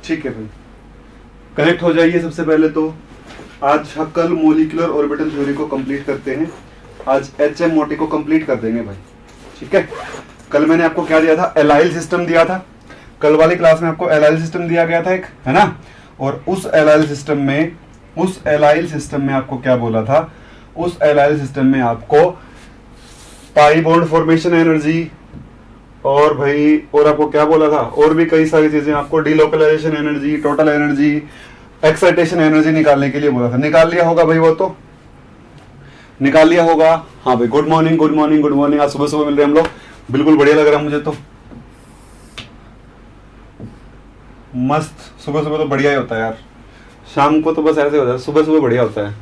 ठीक है भाई, कनेक्ट हो जाइए। सबसे पहले तो आज कल मोलिकुलर ऑर्बिटल थ्योरी को कंप्लीट करते हैं, आज एचएम मोटी को कंप्लीट कर देंगे भाई। ठीक है, कल मैंने आपको क्या दिया था, एलाइल सिस्टम दिया था। कल वाली क्लास में आपको एलाइल सिस्टम दिया गया था एक, है ना। और उस एलाइल सिस्टम में आपको क्या बोला था, उस एलाइल सिस्टम में आपको पाई बॉन्ड फॉर्मेशन एनर्जी और भाई और आपको क्या बोला था, और भी कई सारी चीजें आपको, delocalisation energy, total energy, excitation energy निकालने के लिए बोला था। निकाल लिया होगा भाई, वो तो निकाल लिया होगा। हाँ भाई, good morning good morning good morning. आज सुबह सुबह मिल रहे हम लोग, बिल्कुल बढ़िया लग रहा है मुझे तो, मस्त। सुबह सुबह तो बढ़िया ही होता है यार, शाम को तो बस ऐसे होता है, सुबह सुबह बढ़िया होता है,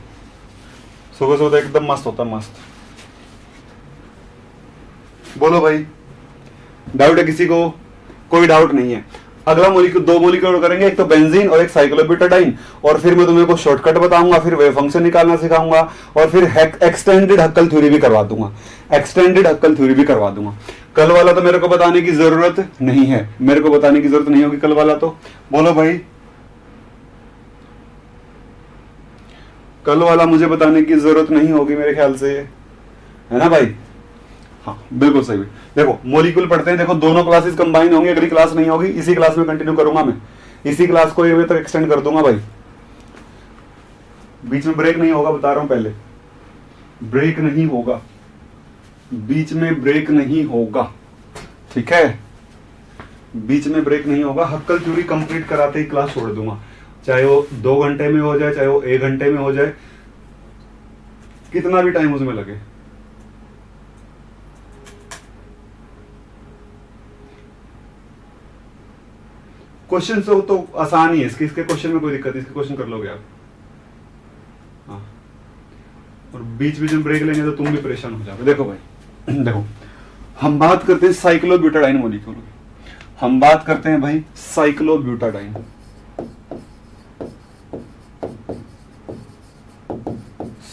सुबह सुबह तो एकदम मस्त होता है, मस्त। बोलो भाई, डाउट है किसी को? कोई डाउट नहीं है। अगला मोलिक्यूल, दो मोलिक्यूल करेंगे, एक तो बेंजीन और एक साइक्लोब्यूटाडाइन, और फिर मैं तुम्हें को शॉर्टकट बताऊंगा, फिर वेव फंक्शन निकालना सिखाऊंगा, और फिर एक्सटेंडेड हक्कल थ्योरी भी करवा दूंगा, एक्सटेंडेड हक्कल थ्योरी भी करवा दूंगा। कल वाला तो मेरे को बताने की जरूरत नहीं है, मेरे को बताने की जरूरत नहीं होगी कल वाला तो। बोलो भाई, कल वाला मुझे बताने की जरूरत नहीं होगी मेरे ख्याल से, है ना भाई। हाँ बिल्कुल सही। देखो मॉलिक्यूल पढ़ते हैं, देखो दोनों क्लासेस कंबाइन होंगी, अगली क्लास नहीं होगी, इसी क्लास में कंटिन्यू करूंगा मैं, इसी क्लास को ये तक एक्सटेंड कर दूंगा भाई, बीच में ब्रेक नहीं होगा, बता रहा हूं पहले, ब्रेक नहीं होगा, बीच में ब्रेक नहीं होगा, ठीक है, बीच में ब्रेक नहीं होगा। हक्कल थ्योरी कंप्लीट कराते ही क्लास छोड़ दूंगा, चाहे वो 2 घंटे में हो जाए, चाहे वो 1 घंटे में हो जाए, कितना भी टाइम उसमें लगे। क्वेश्चन तो आसान ही है, इसके क्वेश्चन में कोई दिक्कत नहीं, इसके क्वेश्चन कर लोगे आप। हाँ, और बीच बीच में ब्रेक लेंगे तो तुम भी परेशान हो जाओगे। देखो भाई, देखो हम बात करते हैं साइक्लोब्यूटाडाइन मॉलिक्यूल की, हम बात करते हैं भाई साइक्लोब्यूटाडाइन,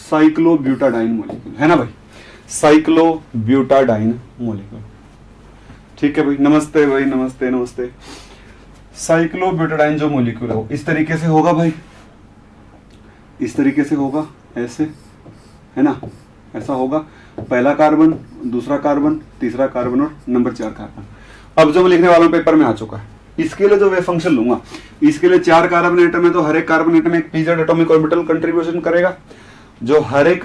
साइक्लोब्यूटाडाइन मॉलिक्यूल है ना भाई, साइक्लोब्यूटाडाइन मॉलिक्यूल, ठीक है भाई। नमस्ते भाई, नमस्ते नमस्ते। साइक्लोब्यूटाडाइन जो मॉलिक्यूल है वो इस तरीके से होगा भाई, इस तरीके से होगा, ऐसे है ना, ऐसा होगा, पहला कार्बन, दूसरा कार्बन, तीसरा कार्बन और नंबर 4 कार्बन। अब जो मैं लिखने वाला हूं पेपर में आ चुका है, इसके लिए जो वे फंक्शन लूंगा, इसके लिए 4 कार्बन एटम है, तो हर एक कार्बन एटम एक पीजेड एटॉमिक ऑर्बिटल कंट्रीब्यूशन करेगा, जो हर एक,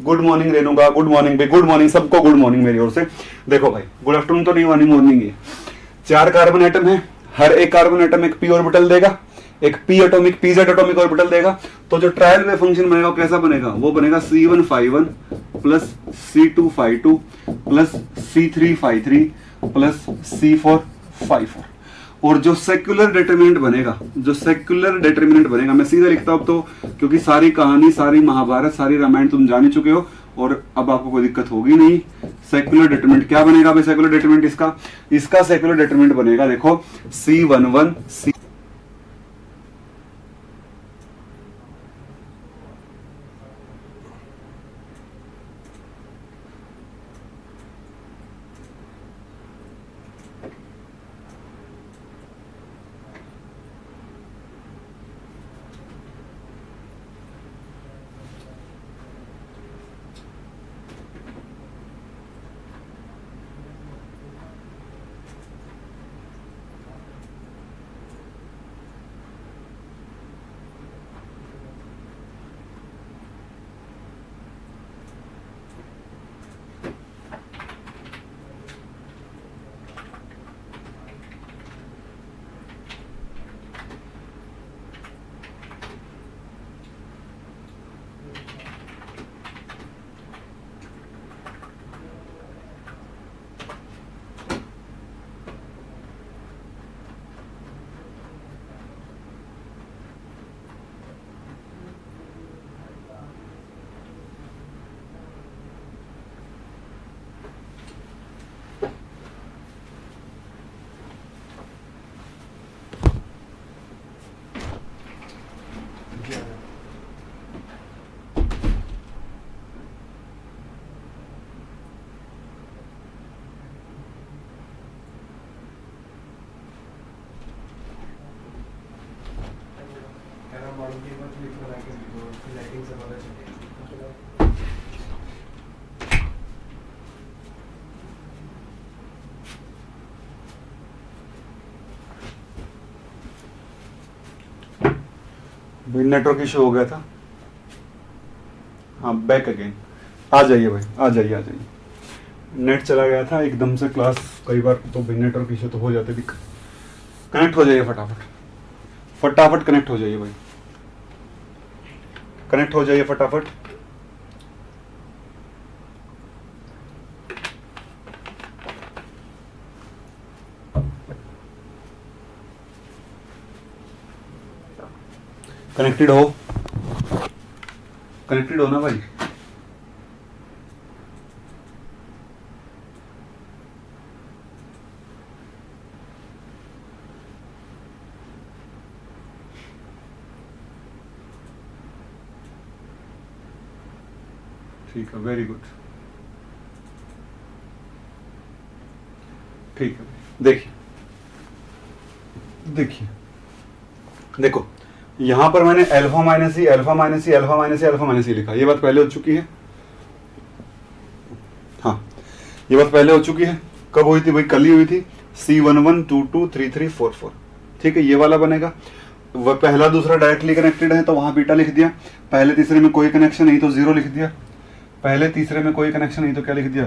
good morning Renuka, good morning भाई, गुड मॉर्निंग सबको, गुड मॉर्निंग मेरी ओर से। देखो भाई गुड आफ्टरनून तो नहीं, मॉर्निंग है। 4 कार्बन एटम है, हर एक कार्बन एटम एक पी ऑर्बिटल देगा, एक P atomic, PZ atomic orbital देगा, तो जो ट्रायल में फंक्शन बनेगा वो कैसा बनेगा, वो बनेगा C151 plus C252 plus C353 plus C454। और जो सेक्युलर डिटरमिनेंट बनेगा, जो सेक्युलर डिटरमिनेंट बनेगा, मैं सीधा लिखता हूं तो, क्योंकि सारी कहानी, सारी महाभारत, सारी रामायण तुम जान ही चुके हो और अब आपको कोई दिक्कत होगी नहीं। सेक्युलर डिटरमिनेंट क्या बनेगा भाई, सेक्युलर डिटरमिनेंट इसका सेक्युलर डिटरमिनेंट बनेगा, देखो C11 C, नेटवर्क इशू हो गया था। हाँ बैक अगेन, आ जाइए भाई, आ जाइए, आ जाइए। नेट चला गया था एकदम से क्लास, कई बार तो भाई नेटवर्क इशू तो हो जाते भी। कनेक्ट हो जाइए फटाफट, फटाफट कनेक्ट हो जाइए भाई, कनेक्ट हो जाइए फटाफट। कनेक्टेड हो, कनेक्टेड हो ना भाई। ठीक है, वेरी गुड, ठीक है। देखिए देखिए, देखो यहां पर मैंने अल्फा माइनस ई, अल्फा माइनस ई, अल्फा माइनस ई, अल्फा माइनस ई लिखा, ये बात पहले हो चुकी है। हाँ, ये बात पहले हो चुकी है, कब हुई थी भाई? कल ही हुई थी। C11223344, ठीक है, ये वाला बनेगा। वह पहला दूसरा डायरेक्टली कनेक्टेड है तो वहां बीटा लिख दिया, पहले तीसरे में कोई कनेक्शन नहीं तो 0 लिख दिया, पहले तीसरे में कोई कनेक्शन नहीं तो क्या लिख दिया?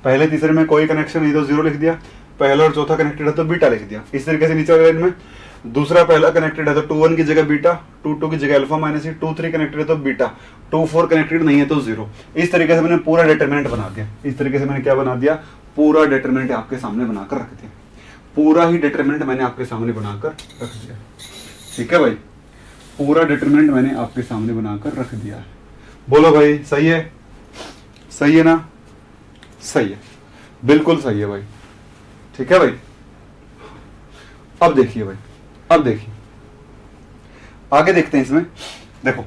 पहले तीसरे में कोई कनेक्शन नहीं तो 0 लिख दिया, पहला और चौथा कनेक्टेड है तो बीटा लिख दिया। इस तरीके से नीचे वाले लाइन में दूसरा पहला कनेक्टेड है तो 2 1 की जगह बीटा, 2 2 की जगह अल्फा माइनस ई, 2 3 कनेक्टेड है तो बीटा, 2 4 कनेक्टेड नहीं है तो 0। इस तरीके से मैंने पूरा डिटरमिनेंट बना दिया। इस तरीके से मैंने क्या बना दिया? पूरा डिटरमिनेंट आपके सामने बनाकर रख दिया। पूरा ही डिटरमिनेंट मैंने आपके सामने बनाकर रख दिया, ठीक है भाई, पूरा डिटरमिनेंट मैंने आपके सामने बनाकर रख दिया। बोलो भाई सही है? सही है ना? सही है, बिल्कुल सही है भाई, ठीक है भाई। अब देखिए भाई, अब देखिए आगे देखते हैं इसमें। देखो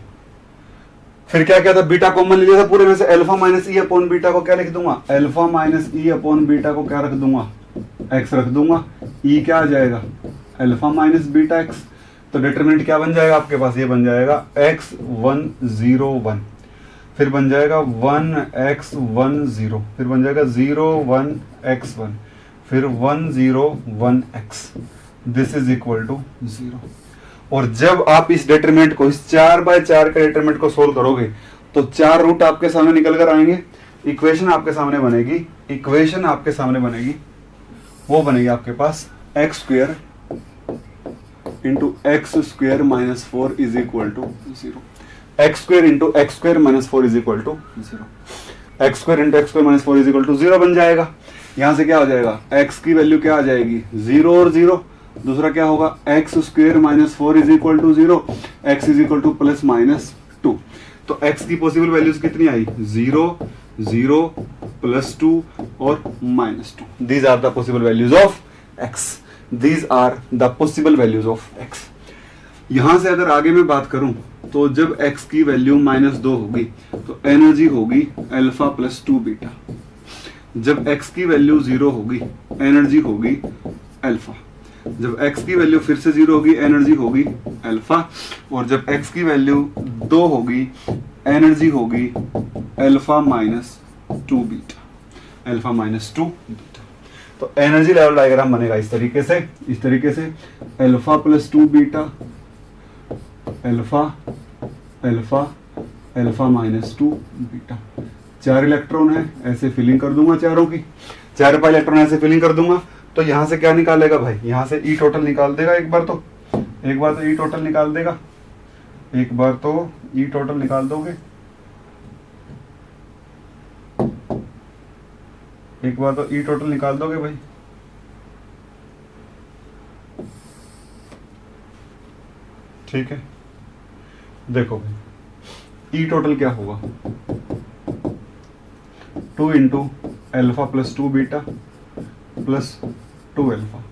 फिर क्या क्या था? बीटा कॉमन ले लिया था पूरे में से, अल्फा माइनस ई अपॉन बीटा को क्या लिख दूंगा? अल्फा माइनस ई अपॉन बीटा को क्या रख दूंगा? एक्स रख दूंगा। ई क्या आ जाएगा? Alpha minus beta x. तो डिटरमिनेंट क्या बन जाएगा आपके पास? ये बन जाएगा x 1 0 1, फिर बन जाएगा 1 x 1 0, फिर बन जाएगा 0 1 x 1, फिर 1 0 1 x, this is equal to 0। और जब आप इस डिटरमिनेंट को, इस 4/4 के डिटरमिनेंट को सोल्व करोगे तो 4 रूट आपके सामने निकल कर आएंगे, इक्वेशन आपके सामने बनेगी, इक्वेशन आपके सामने बनेगी, वो बनेगी आपके पास x square into x square minus 4 is equal to 0। X square into x square minus 4 is equal to 0। X square into x square minus 4 is equal to 0 बन जाएगा। यहां से क्या हो जाएगा? x की वैल्यू क्या आ जाएगी? 0 और 0। दूसरा क्या होगा? X square minus 4 is equal to 0, x is equal to plus minus 2। तो x की पॉसिबल वैल्यूज कितनी आई? 0 0 प्लस 2 और minus 2। These are the possible values of x। These are the possible values of x। यहां से अगर आगे मैं बात करूं तो जब x की वैल्यू -2 होगी तो एनर्जी होगी अल्फा प्लस 2 बीटा। जब x की वैल्यू 0 होगी एनर्जी होगी अल्फा। जब x की वैल्यू फिर से 0 होगी एनर्जी होगी अल्फा। और जब x की वैल्यू 2 होगी एनर्जी होगी alpha minus 2 beta, alpha minus 2 beta. तो एनर्जी लेवल डायग्राम बनेगा इस तरीके से, इस तरीके से alpha plus 2 beta, alpha alpha alpha minus 2 beta. 4 electron है, ऐसे फिलिंग कर दूंगा चारों की, 4 इलेक्ट्रॉन ऐसे फिलिंग कर दूंगा। तो यहां से क्या निकालेगा भाई? यहां से ई टोटल निकाल देगा एक बार तो, एक बार तो ई टोटल निकाल देगा, एक बार तो ई टोटल निकाल दोगे, एक बार तो ई टोटल निकाल दोगे भाई। ठीक है, देखो भाई ई टोटल क्या होगा? 2 into alpha plus 2 beta plus 2 alpha,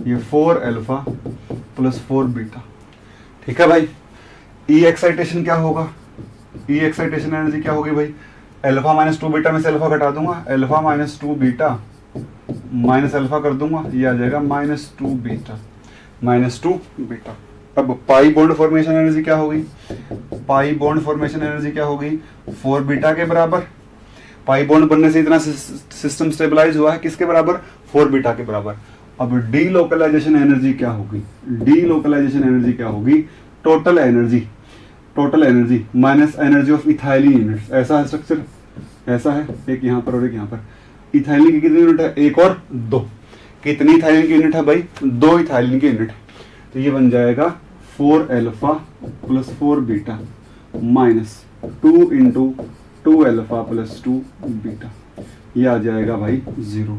ये 4 अल्फा प्लस 4 बीटा। ठीक है भाई। ई एक्साइटेशन क्या होगा? ई एक्साइटेशन एनर्जी क्या होगी भाई? अल्फा माइनस 2 बीटा में से अल्फा घटा दूंगा, alpha minus 2 beta minus alpha कर दूंगा, ये आ जाएगा माइनस 2 बीटा, माइनस 2 बीटा। अब पाई बॉन्ड फॉर्मेशन एनर्जी क्या होगी? पाई बॉन्ड फॉर्मेशन एनर्जी क्या होगी? 4 बीटा के बराबर। पाई बॉन्ड बनने से इतना सिस्टम स्टेबलाइज हुआ है, किसके बराबर? 4 बीटा के बराबर। अब डी लोकलाइजेशन एनर्जी क्या होगी? डी लोकलाइजेशन एनर्जी क्या होगी? Total energy, total energy minus energy of ethylene units. ऐसा है स्ट्रक्चर, ऐसा है, एक यहाँ पर और एक यहाँ पर। इथाइलिन की कितनी यूनिट है? 1 और 2। कितनी इथाइलिन की यूनिट है भाई? 2 इथाइलिन की यूनिट। तो ये बन जाएगा 4 alpha plus 4 beta minus 2 into 2 alpha plus 2 beta, ये आ जाएगा भाई 0।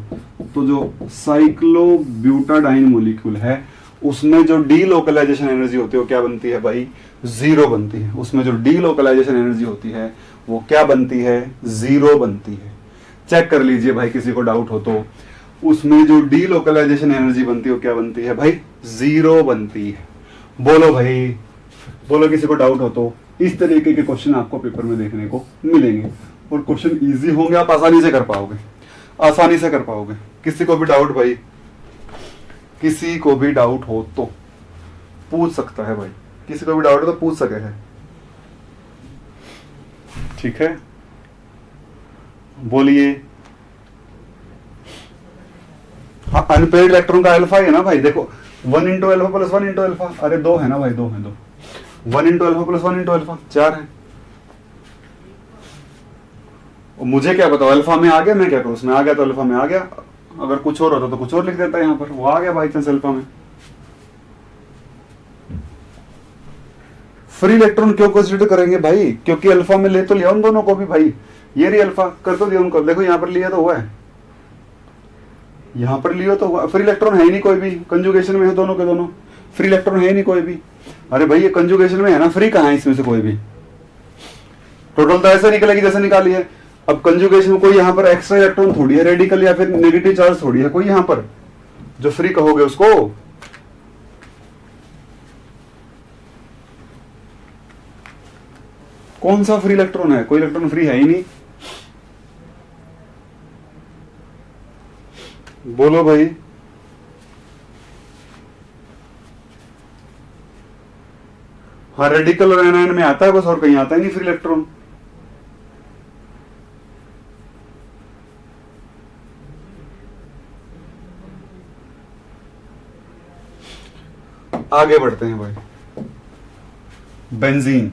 तो जो साइक्लोब्यूटाडाइन मॉलिक्यूल है उसमें जो डी लोकलाइजेशन एनर्जी होती है वो क्या बनती है भाई? 0 बनती है। उसमें जो डी लोकलाइजेशन एनर्जी होती है वो क्या बनती है? 0 बनती है। चेक कर लीजिए भाई, किसी को डाउट हो तो। उसमें जो डी लोकलाइजेशन एनर्जी बनती है वो क्या बनती है भाई? 0 बनती है। बोलो भाई, बोलो किसी को डाउट हो तो। इस तरीके के क्वेश्चन आपको पेपर में देखने को मिलेंगे और क्वेश्चन इजी होंगे, आप आसानी से कर पाओगे, आसानी से कर पाओगे। किसी को भी डाउट भाई, किसी को भी डाउट हो तो पूछ सकता है भाई, किसी को भी डाउट हो तो पूछ सके है। ठीक है, बोलिए। हाँ, अनपेयर्ड इलेक्ट्रॉन का अल्फा है ना भाई, देखो 1 into alpha plus 1 into alpha, अरे 2 है ना भाई, 2 है, 2 1 into alpha plus 1 into alpha 4 है। और मुझे क्या पता अल्फा में आ गया, मैं क्या करूं, उसमें आ गया तो अल्फा में आ गया, अगर कुछ और होता तो कुछ और लिख देता, यहाँ पर वो आ गया बाई चांस अल्फा में। फ्री इलेक्ट्रॉन क्यों कंसीडर करेंगे भाई, क्योंकि अल्फा में ले तो लिया उन दोनों को भी भाई, ये रही अल्फा कर तो दिया उनको, देखो यहाँ पर लिया तो हुआ है, यहाँ पर लियो तो हुआ। फ्री इलेक्ट्रॉन है ही नहीं कोई भी, कंजुगेशन में है दोनों के दोनों, फ्री इलेक्ट्रॉन है ही नहीं कोई भी। अरे भाई ये कंजुगेशन में है ना, फ्री कहाँ है इसमें से कोई भी, टोटल तो ऐसे निकलेगी जैसे निकाली है। अब कंजुगेशन में कोई यहाँ पर एक्स्ट्रा इलेक्ट्रॉन थोड़ी है, रेडिकल या फिर नेगेटिव चार्ज थोड़ी है कोई यहाँ पर, जो फ्री कहोगे उसको। कौन सा फ्री इलेक्ट्रॉन है, कोई इलेक्ट्रॉन फ्री है ही नहीं। बोलो भाई, हाँ रेडिकल और एनायन में आता है बस, और कहीं आता ही नहीं फ्री इलेक्ट्रॉन। आगे बढ़ते हैं भाई, बेंजीन।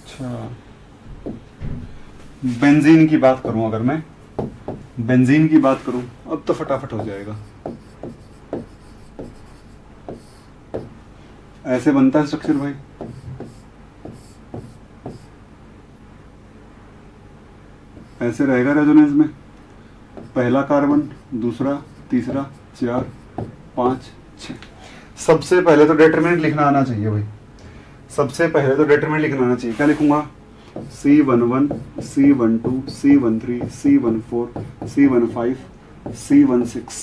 अच्छा, बेंजीन की बात करूं, अगर मैं बेंजीन की बात करूं अब तो फटाफट हो जाएगा। ऐसे बनता है स्ट्रक्चर भाई, ऐसे रहेगा रेजोनेंस में, पहला कार्बन, दूसरा, तीसरा, 4, 5, 6। सबसे पहले तो डिटरमिनेंट लिखना आना चाहिए भाई, सबसे पहले तो डिटरमिनेंट लिखना आना चाहिए। क्या लिखूंगा, C11, C12, C13, C14, C15, C16,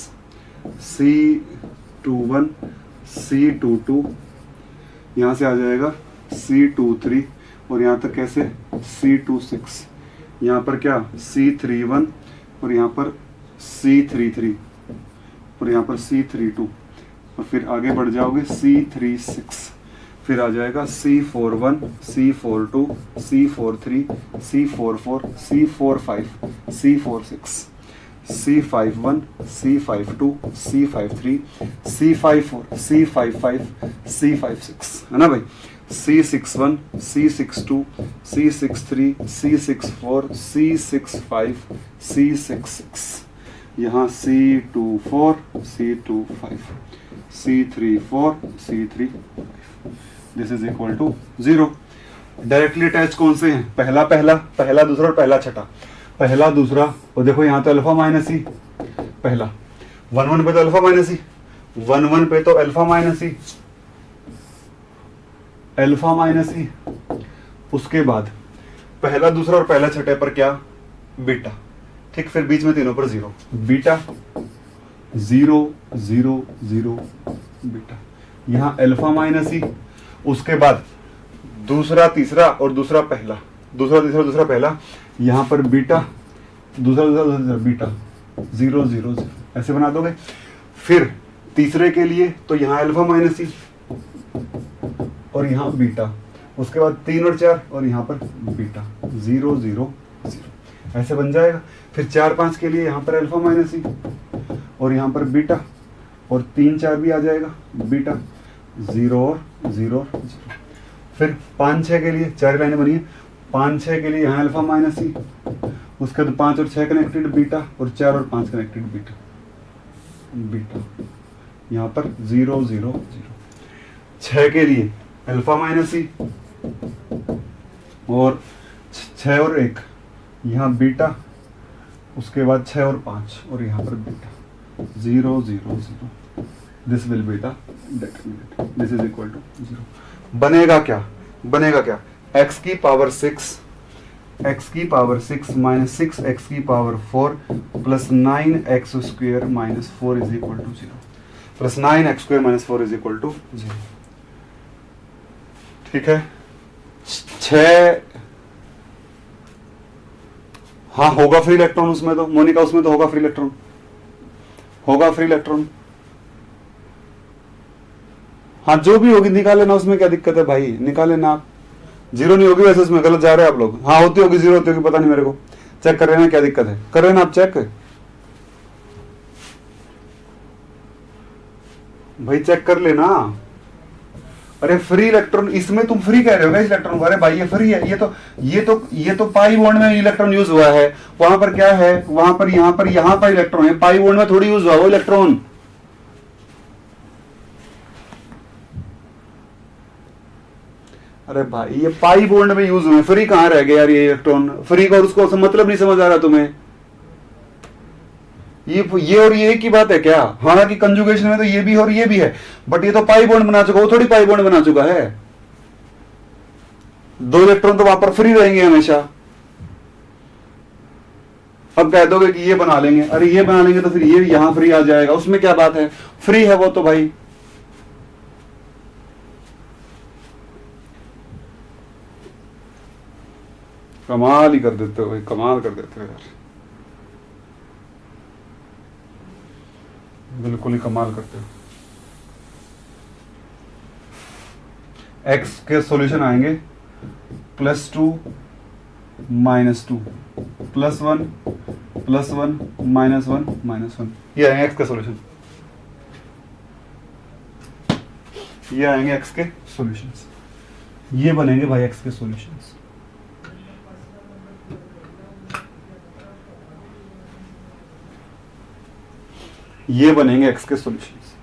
C21, C22, यहाँ से आ जाएगा C23, और यहाँ तक कैसे C26, यहाँ पर क्या C31, और यहाँ पर C33, और यहाँ पर C32, और फिर आगे बढ़ जाओगे C36, फिर आ जाएगा C41, C42, C43, C44, C45, C46, C51, C52, C53, C54, C55, C56, है ना भाई, C61, C62, C63, C64, C65, C66, यहाँ C24, C25, C34, C35, this is equal to 0। Directly attach कौन से हैं, पहला पहला, पहला दूसरा और पहला छठा, पहला दूसरा, और देखो यहाँ तो अल्फा माइनस ई, पहला 1 1 पे तो अल्फा माइनस ई, 1 1 पे तो अल्फा माइनस ई, अल्फा माइनस ई, उसके बाद पहला दूसरा और पहला छठे पर क्या, बीटा, ठीक, फिर बीच में तीनों पर 0, बीटा 0 0 0 बीटा, यहाँ अल्फा माइनस ई, उसके बाद दूसरा तीसरा और दूसरा पहला, दूसरा तीसरा दूसरा पहला, यहाँ पर बीटा, दूसरा दूसरा दूसरा बीटा 0 0 0, ऐसे बना दोगे। फिर तीसरे के लिए तो यहाँ अल्फा माइनस ई और यहाँ बीटा, उसके बाद 3 और 4 और यहाँ पर बीटा 0 0 0, ऐसे बन जाएगा। फिर 4 5 के लिए यहाँ पर अल्फा माइनस ई और यहाँ पर बीटा, और 3 4 भी आ जाएगा बीटा 0 और 0 और 0। फिर 5 6 के लिए 4 लाइनें बनी है, 5 6 के लिए यहाँ अल्फा माइनस ई, उसके बाद 5 और 6 कनेक्टेड बीटा, और 4 और 5 कनेक्टेड बीटा बीटा, यहाँ पर 0 0 0। 6 के लिए अल्फा माइनस ई और 6 और 1 यहाँ बीटा, उसके बाद 6 और 5 और यहाँ पर beta 0 0 0। This will be the determinant, this is equal to 0। बनेगा क्या, बनेगा क्या, x की पावर 6, x की पावर 6 माइनस 6x की power 4 plus 9x square minus 4 is equal to 0, plus 9x square minus 4 is equal to 0। ठीक है, 6, हाँ होगा फ्री इलेक्ट्रॉन उसमें तो, मोनिका उसमें तो होगा फ्री इलेक्ट्रॉन, होगा फ्री इलेक्ट्रॉन, हाँ जो भी होगी निकाल लेना, उसमें क्या दिक्कत है भाई, निकाल लेना आप। जीरो नहीं होगी वैसे, उसमें गलत जा रहे हैं आप लोग। हाँ होती होगी, जीरो होती होगी, पता नहीं मेरे को, चेक कर लेना क्या दिक्कत है, कर लेना आप चेक भाई, चेक कर लेना। अरे फ्री इलेक्ट्रॉन, इसमें तुम फ्री कह रहे हो इस इलेक्ट्रॉन को, अरे भाई ये फ्री है, ये तो पाई बॉन्ड में इलेक्ट्रॉन यूज हुआ है, वहां पर क्या है, वहां पर यहां पर इलेक्ट्रॉन है, पाई बॉन्ड में थोड़ी यूज हुआ वो इलेक्ट्रॉन। अरे भाई ये पाई बॉन्ड में यूज हुए, फ्री कहां रह गया यार ये इलेक्ट्रॉन, फ्री का और उसको मतलब नहीं समझ आ रहा तुम्हें, ये और ये एक ही बात है क्या, हालांकि कंजुगेशन में तो ये भी है और ये भी है, बट ये तो पाई बॉन्ड बना चुका, वो थोड़ी पाई बॉन्ड बना चुका है। दो इलेक्ट्रॉन तो वहां पर फ्री रहेंगे हमेशा। अब कह दोगे कि ये बना लेंगे, अरे ये बना लेंगे तो फिर ये यहां फ्री आ जाएगा, उसमें क्या बात है, फ्री है वो तो भाई। कमाल ही कर देते हो भाई, कमाल कर देते हो यार, बिल्कुल ही कमाल करते हो। एक्स के सॉल्यूशन आएंगे +2 -2 +1 +1 -1 -1, ये आएंगे एक्स के सॉल्यूशन, ये आएंगे एक्स के सॉल्यूशंस, ये बनेंगे भाई एक्स के सॉल्यूशंस। ये बनेंगे एक्स के सॉल्यूशंस,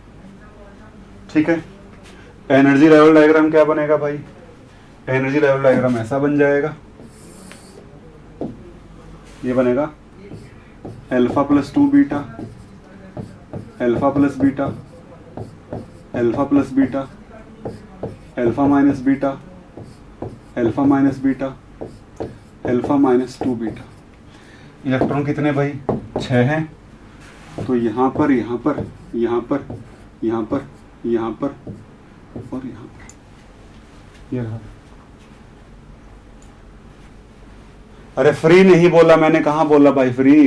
ठीक है। एनर्जी लेवल डायग्राम क्या बनेगा भाई, एनर्जी लेवल डायग्राम ऐसा बन जाएगा, ये बनेगा α + 2 beta, α + beta, α + beta, α - beta, α - beta, α - 2 beta. Electron कितने भाई, 6 हैं, तो यहां पर यहां पर यहां पर यहां पर यहां पर और यहां पर, ये रहा। अरे फ्री नहीं बोला मैंने, कहां बोला भाई फ्री,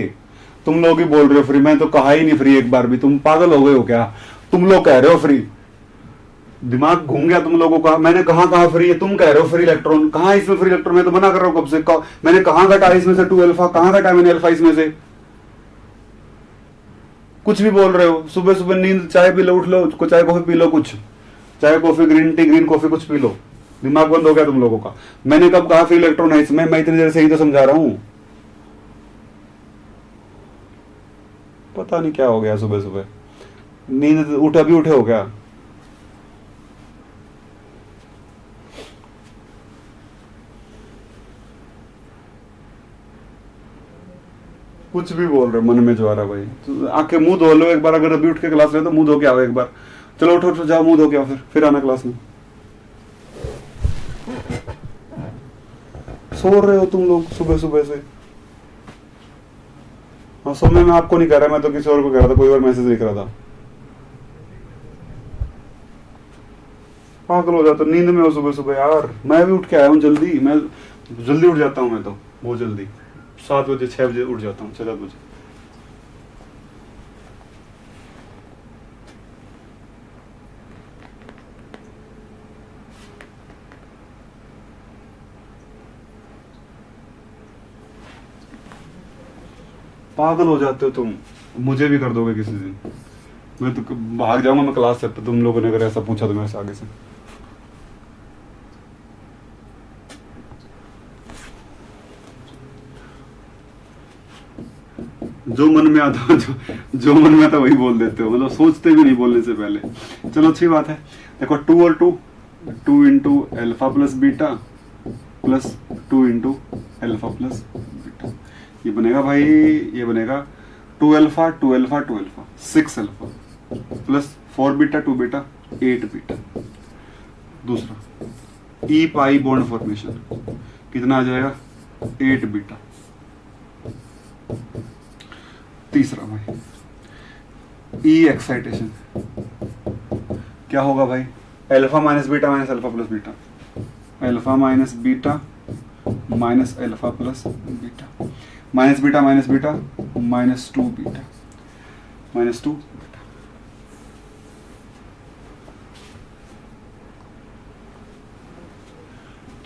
तुम लोग ही बोल रहे हो फ्री, मैं तो कहा ही नहीं फ्री एक बार भी, तुम पागल हो गए हो क्या, तुम लोग कह रहे हो फ्री, दिमाग घूम गया तुम लोगों का, मैंने कहा फ्री है, तुम कह रहे हो फ्री इलेक्ट्रॉन, कहां इसमें फ्री इलेक्ट्रॉन, मैं तो मना कर रहा हूं कब से, मैंने कहां घटा इसमें से 2 अल्फा, कहां घटा मैंने अल्फा इसमें से, कुछ भी बोल रहे हो, सुबह सुबह नींद, चाय पी लो, उठ लो, चाय कॉफी पी लो, कुछ चाय coffee, green tea, green coffee, कुछ पी लो, दिमाग बंद हो गया तुम लोगों का। मैंने कब कहा फ्री इलेक्ट्रॉन है इसमें, मैं इतनी देर से ही तो समझा रहा हूं, पता नहीं क्या हो गया सुबह सुबह, नींद उठा भी उठे हो क्या। कुछ भी बोल रहे हो मन में जो आ रहा भाई, तो आके मुंह धो लो एक बार, अगर अभी उठ के क्लास ले तो मुंह धो के आओ एक बार, चलो उठो उठो जाओ मुंह धो के आओ, फिर आना क्लास में। सो रहे हो तुम लोग सुबह सुबह से। हाँ सोने में आपको नहीं कह रहा, मैं तो किसी और को कह रहा था, कोई और मैसेज लिख रहा था। पागल हो जाता, नींद में हो सुबह सुबह यार, मैं भी उठ के आया हूँ जल्दी, मैं जल्दी उठ जाता हूँ, मैं तो बहुत जल्दी 7 बजे 6 बजे उठ जाता हूँ, 6 बजे। पागल हो जाते हो तुम, मुझे भी कर दोगे किसी दिन, मैं तो भाग जाऊंगा मैं क्लास से, तुम लोगों ने अगर ऐसा पूछा तो मेरे से आगे से। जो मन में आता जो मन में आता वही बोल देते हो, मतलब सोचते भी नहीं बोलने से पहले। चलो अच्छी बात है, देखो 2 और 2 2 × अल्फा + बीटा + 2 × अल्फा + बीटा, ये बनेगा भाई, ये बनेगा 2 alpha 2 alpha 2 alpha 6 alpha + 4 beta 2 beta 8 beta. दूसरा ई पाई बॉन्ड फॉर्मेशन कितना आ जाएगा, 8 बीटा। तीसरा भाई ई एक्साइटेशन क्या होगा भाई, alpha - beta - alpha + beta, alpha - beta - alpha + beta, -beta - beta -2 beta -2 beta.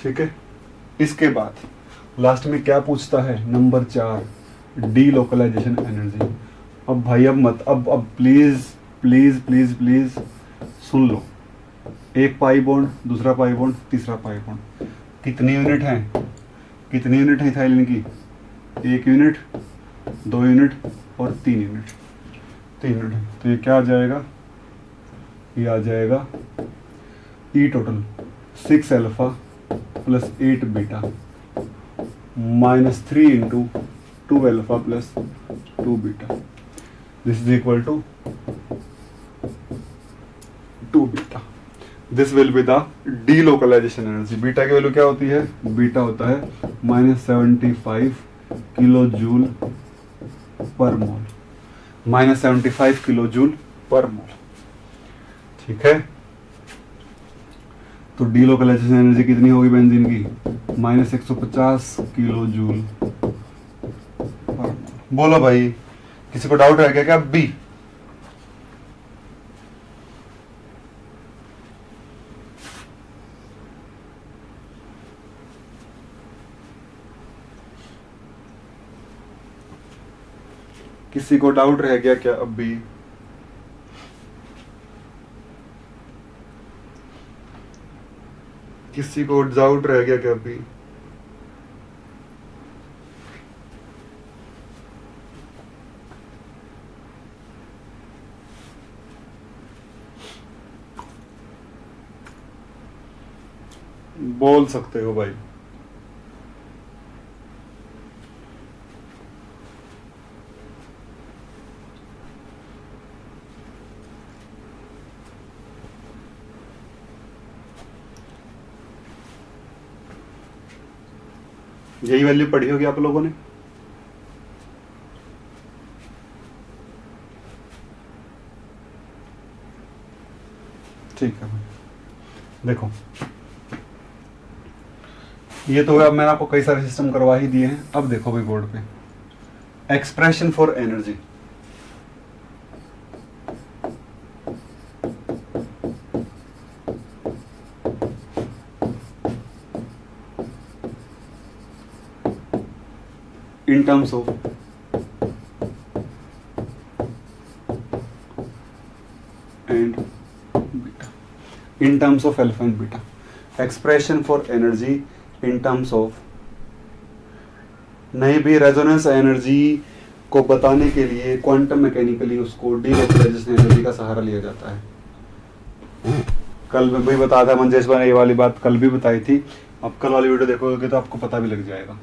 ठीक है, इसके बाद लास्ट में क्या पूछता है, नंबर 4, डी लोकलाइजेशन एनर्जी। अब भाई अब मत, अब प्लीज प्लीज प्लीज प्लीज सुन लो, एक पाई बॉन्ड, दूसरा पाई बॉन्ड, तीसरा पाई बॉन्ड, कितनी यूनिट है, कितनी यूनिट है इथाइलिन की, 1 यूनिट, 2 यूनिट और 3 यूनिट, 3 यूनिट है। तो ये क्या आ जाएगा, ये आ जाएगा E total 6 alpha plus 8 beta minus 3 into 2 alpha plus 2 beta, this is equal to 2 beta. This will be the delocalization energy. Beta की वैल्यू क्या होती है, बीटा होता है -75 किलो जूल पर मोल, -75 किलो जूल पर मोल। ठीक है, तो डीलोकलाइजेशन एनर्जी कितनी होगी बेंजीन की, -150 किलो जूल पर मोल। बोलो भाई, किसी को डाउट है क्या बी? किसी को डाउट रह गया क्या अब भी? किसी को डाउट रह गया क्या अभी? बोल सकते हो भाई। यही वैल्यू पढ़ी होगी आप लोगों ने। ठीक है भाई, देखो ये तो अब मैंने आपको कई सारे सिस्टम करवा ही दिए हैं। अब देखो भाई बोर्ड पे expression for energy. in terms of and beta, in terms of alpha and beta, expression for energy in terms of, नहीं भी रेजोनेंस एनर्जी को बताने के लिए क्वांटम मैकेनिकली उसको डीलोकलाइजेशन एनर्जी का सहारा लिया जाता है। कल मैं भी बताया था मंजेश भाई, ये वाली बात कल भी बताई थी। अब कल वाली वीडियो देखोगे तो आपको पता भी लग जाएगा।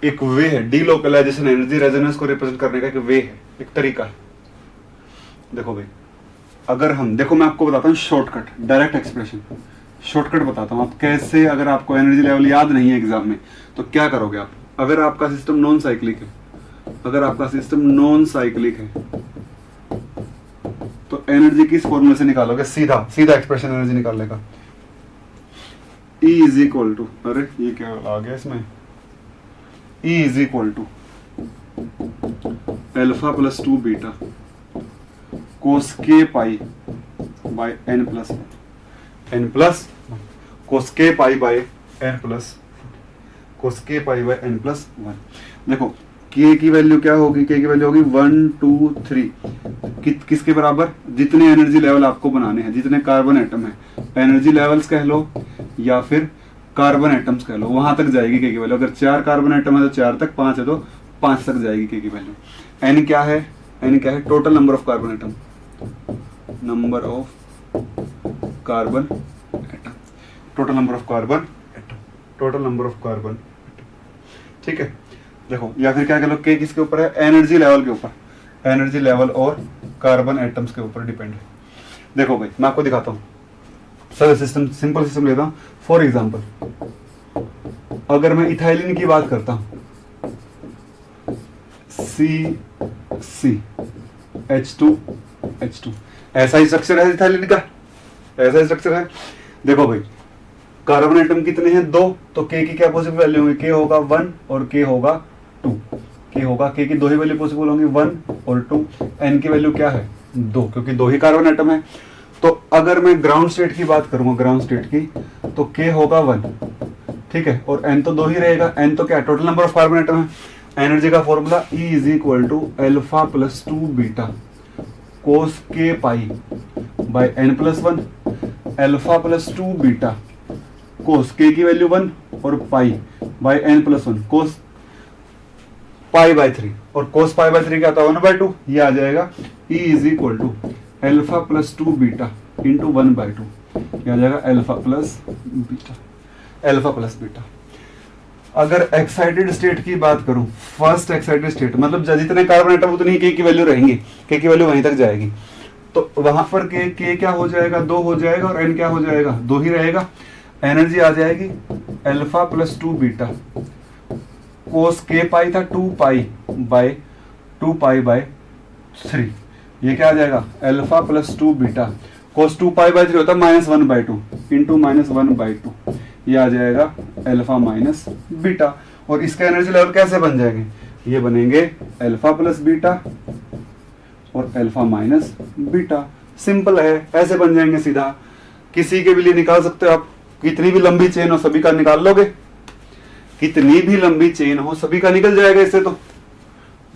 एक वे है डीलोकलाइजेशन एनर्जी, रेजोनेंस को रिप्रेजेंट करने का एक वे है, एक तरीका है। देखो भाई, अगर हम देखो, मैं आपको बताता हूँ शॉर्टकट, डायरेक्ट एक्सप्रेशन, शॉर्टकट बताता हूँ आप कैसे। अगर आपको एनर्जी लेवल याद नहीं है एग्जाम में तो क्या करोगे आप, अगर आपका सिस्टम नॉन साइक्लिक है, अगर आपका सिस्टम नॉन साइक्लिक है तो एनर्जी किस फॉर्मूले से निकालोगे, सीधा सीधा एक्सप्रेशन एनर्जी निकालने का। E इज इक्वल टू, अरे ये क्या आ गया इसमें, E is equal to alpha plus 2 beta cos के pi by n plus n plus cos के pi by n plus cos के पाई बाय n प्लस 1। देखो k की वैल्यू क्या होगी, k की वैल्यू होगी 1 2 3, किसके बराबर, जितने एनर्जी लेवल आपको बनाने हैं, जितने कार्बन एटम है, एनर्जी लेवल्स कह लो या फिर कार्बन एटम्स कह लो, वहां तक जाएगी k की वैल्यू। अगर 4 कार्बन एटम है तो 4 तक, 5 है तो 5 तक जाएगी k की वैल्यू। n क्या है, n क्या है, total number of carbon atom, number of carbon atom, total number of carbon atom, total number of carbon atom. ठीक है, देखो या फिर क्या कह लो, k किसके ऊपर है, एनर्जी लेवल के ऊपर, एनर्जी लेवल और कार्बन एटम्स के ऊपर डिपेंड है। देखो भाई मैं आपको दिखाता हूँ, सर सिस्टम, सिंपल सिस्टम लेता हूँ। फॉर एग्जाम्पल अगर मैं इथाइलिन की बात करता हूं, CH2H2, ऐसा ही स्ट्रक्चर है इथाइलिन का, ऐसा ही स्ट्रक्चर है। देखो भाई कार्बन एटम कितने हैं, 2, तो k की क्या पॉसिबल वैल्यू होगी, k होगा 1 और k होगा 2, k होगा, k की 2 ही वैल्यू पॉसिबल होंगी, 1 और 2। n की वैल्यू क्या है, 2, क्योंकि 2 ही कार्बन एटम है। तो अगर मैं ग्राउंड स्टेट की बात करूंगा, ग्राउंड स्टेट की, तो के होगा 1, ठीक है, और एन तो 2 ही रहेगा। एन तो क्या, total number of carbon atom है। एनर्जी का formula E is equal to alpha plus 2 beta cos के pi by N plus 1, alpha plus 2 beta cos के की वैल्यू 1 और pi by N plus 1 cos pi by 3, और कोस pi by 3 क्या आता है 1/2, ये आ जाएगा E is equal to alpha plus 2 beta into 1/2, ये आ जाएगा alpha plus beta, alpha plus beta. अगर एक्साइटेड स्टेट की बात करूं, फर्स्ट एक्साइटेड स्टेट मतलब जितने कार्बन एटम उतनी ही के की वैल्यू रहेंगी, के की वैल्यू वहीं तक जाएगी, तो वहां पर के क्या हो जाएगा 2 हो जाएगा, और एन क्या हो जाएगा 2 ही रहेगा। एनर्जी आ जाएगी अल्फा प्लस 2 बीटा कोस के पाई था 2 पाई बाय 3, ये क्या आ जाएगा alpha plus 2 beta cos 2 pi by 3 होता है -1/2 इंटू -1/2, ये आ जाएगा अल्फा माइनस बीटा। और इसका एनर्जी लेवल कैसे बन जाएंगे, ये बनेंगे अल्फा प्लस बीटा और अल्फा माइनस बीटा। सिंपल है, ऐसे बन जाएंगे सीधा, किसी के भी लिए निकाल सकते हो आप। कितनी भी लंबी चेन हो सभी का निकाल लोगे, कितनी भी लंबी चेन हो सभी का निकल जाएगा इससे। तो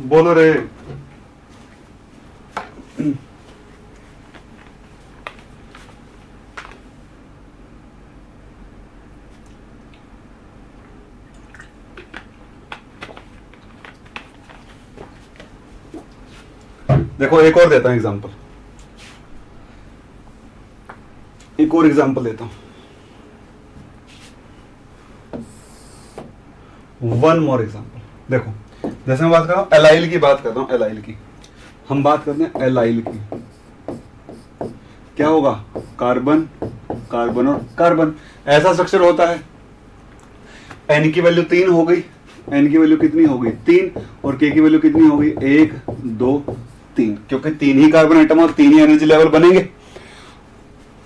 बोलो रे, देखो एक और देता हूं एग्जांपल, एक और एग्जांपल देता हूं। वन मोर एग्जांपल, देखो जैसे मैं बात कर रहा हूं एलाइल की, बात करता हूं एलाइल की, हम बात करते हैं एलाइल की। क्या होगा, कार्बन कार्बन और कार्बन, ऐसा स्ट्रक्चर होता है। एन की वैल्यू 3 हो गई, एन की वैल्यू कितनी हो गई 3, और के की वैल्यू कितनी हो गई 1 2 3, क्योंकि 3 ही कार्बन आइटम और 3 ही एनर्जी लेवल बनेंगे।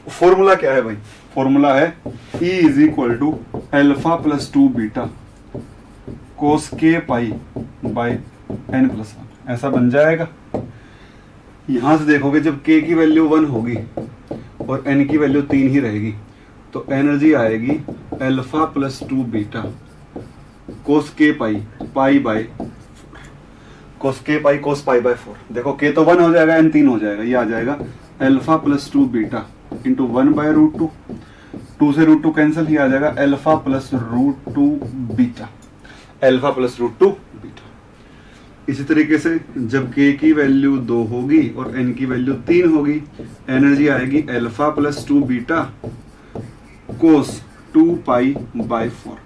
फॉर्मूला क्या है भाई, फॉर्मूला है E is equal to alpha plus 2 beta cos के पाई बाय एन प्लस 1, ऐसा बन जाएगा। यहां से देखोगे जब के की वैल्यू 1 होगी और एन की वैल्यू 3 ही रहेगी, तो एनर्जी आएगी अल्फा प्लस 2 बीटा कोस के पाई बाय कोस के पाई कोस पाई बाय 4। देखो के तो 1 हो जाएगा, एन 3 हो जाएगा, ये आ जाएगा अल्फा प्लस 2 बीटा इंटू 1/√2, 2 से √2 कैंसिल, ही आ जाएगा alpha plus √2 beta, alpha plus √2 beta. इसी तरीके से जब के की वैल्यू 2 होगी और एन की वैल्यू 3 होगी, एनर्जी आएगी alpha plus 2 beta cos 2 pi by 4,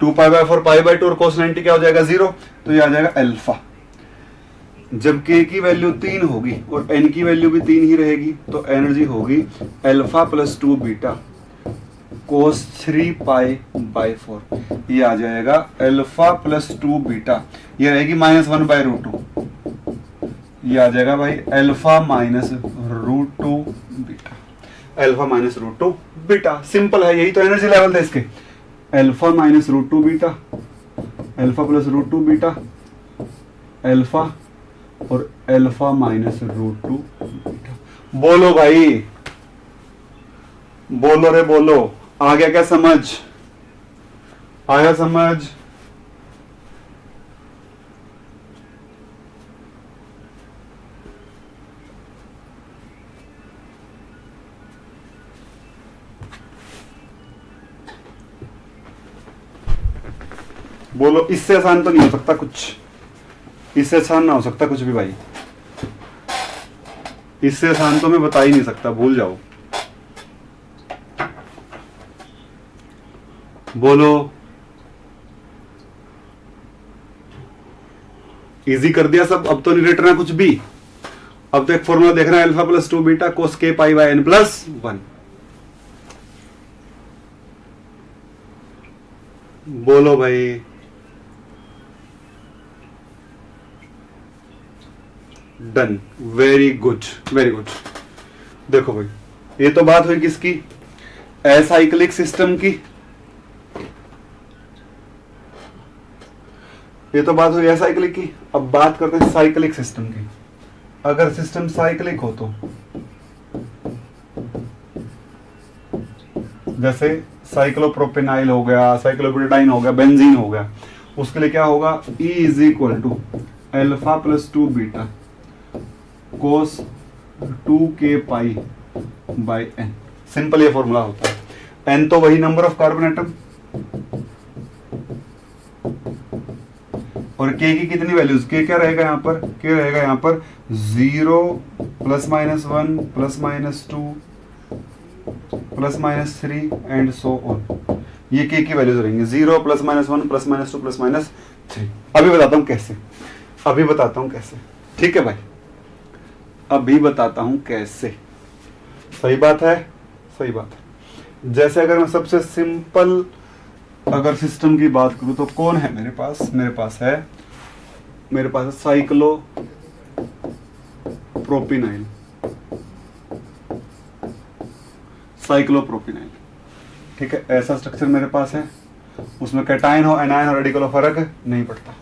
2 pi by 4 pi by 2 और कोस 90 क्या हो जाएगा 0, तो ये आ जाएगा अल्फा। जब के की वैल्यू 3 होगी और एन की वैल्यू भी 3 ही रहेगी, तो एनर्जी होगी alpha plus 2 beta cos 3 pi by 4, ये आ जाएगा अल्फा प्लस 2 बीटा, ये रहेगी -1/√2, ये आ जाएगा भाई alpha minus √2 beta, alpha minus √2 beta. Simple है, यही तो एनर्जी लेवल था इसके, alpha minus √2 beta, alpha plus √2 beta, alpha और अल्फा माइनस √2 बीटा। बोलो भाई, बोलो रे बोलो, आ गया क्या समझ, आया समझ? बोलो, इससे आसान तो नहीं हो सकता कुछ, इससे आसान ना हो सकता कुछ भी भाई, इससे आसान तो मैं बता ही नहीं सकता, भूल जाओ। बोलो, इजी कर दिया सब, अब तो नहीं रटना कुछ भी। अब तो एक फॉर्मूला देख रहे हैं, अल्फा प्लस 2 बीटा कोस के पाई बाय एन प्लस 1। बोलो भाई, done, very good very good. देखो भाई, ये तो बात हुई किसकी, एसाइक्लिक सिस्टम की, ये तो बात हुई एसाइक्लिक की। अब बात करते हैं साइक्लिक सिस्टम की। अगर सिस्टम साइक्लिक हो तो जैसे साइक्लोप्रोपेनाइल हो गया, साइक्लोब्यूटाडाइन हो गया, बेंजीन हो गया, उसके लिए क्या होगा, E is equal to alpha plus 2 beta cos 2k pi by n। Simple ये फॉर्मूला होता है। n तो वही नंबर ऑफ कार्बन एटम, और k की कितनी वैल्यूज, k क्या रहेगा यहाँ पर, k रहेगा यहाँ पर 0 plus minus 1 plus minus 2 plus minus 3 and so on. ये k की वैल्यूज रहेंगी 0 plus minus 1 plus minus 2 plus minus 3। अभी बताता हूँ कैसे, अभी बताता हूँ कैसे, ठीक है भाई, अभी बताता हूँ कैसे। सही बात है, सही बात है। जैसे अगर मैं सबसे सिंपल अगर सिस्टम की बात करूं तो कौन है मेरे पास, मेरे पास है साइक्लो प्रोपिनाइल, साइक्लोप्रोपिनाइल, ठीक है, ऐसा स्ट्रक्चर मेरे पास है। उसमें कैटायन हो, एनायन हो, रेडिकल हो, फर्क नहीं पड़ता।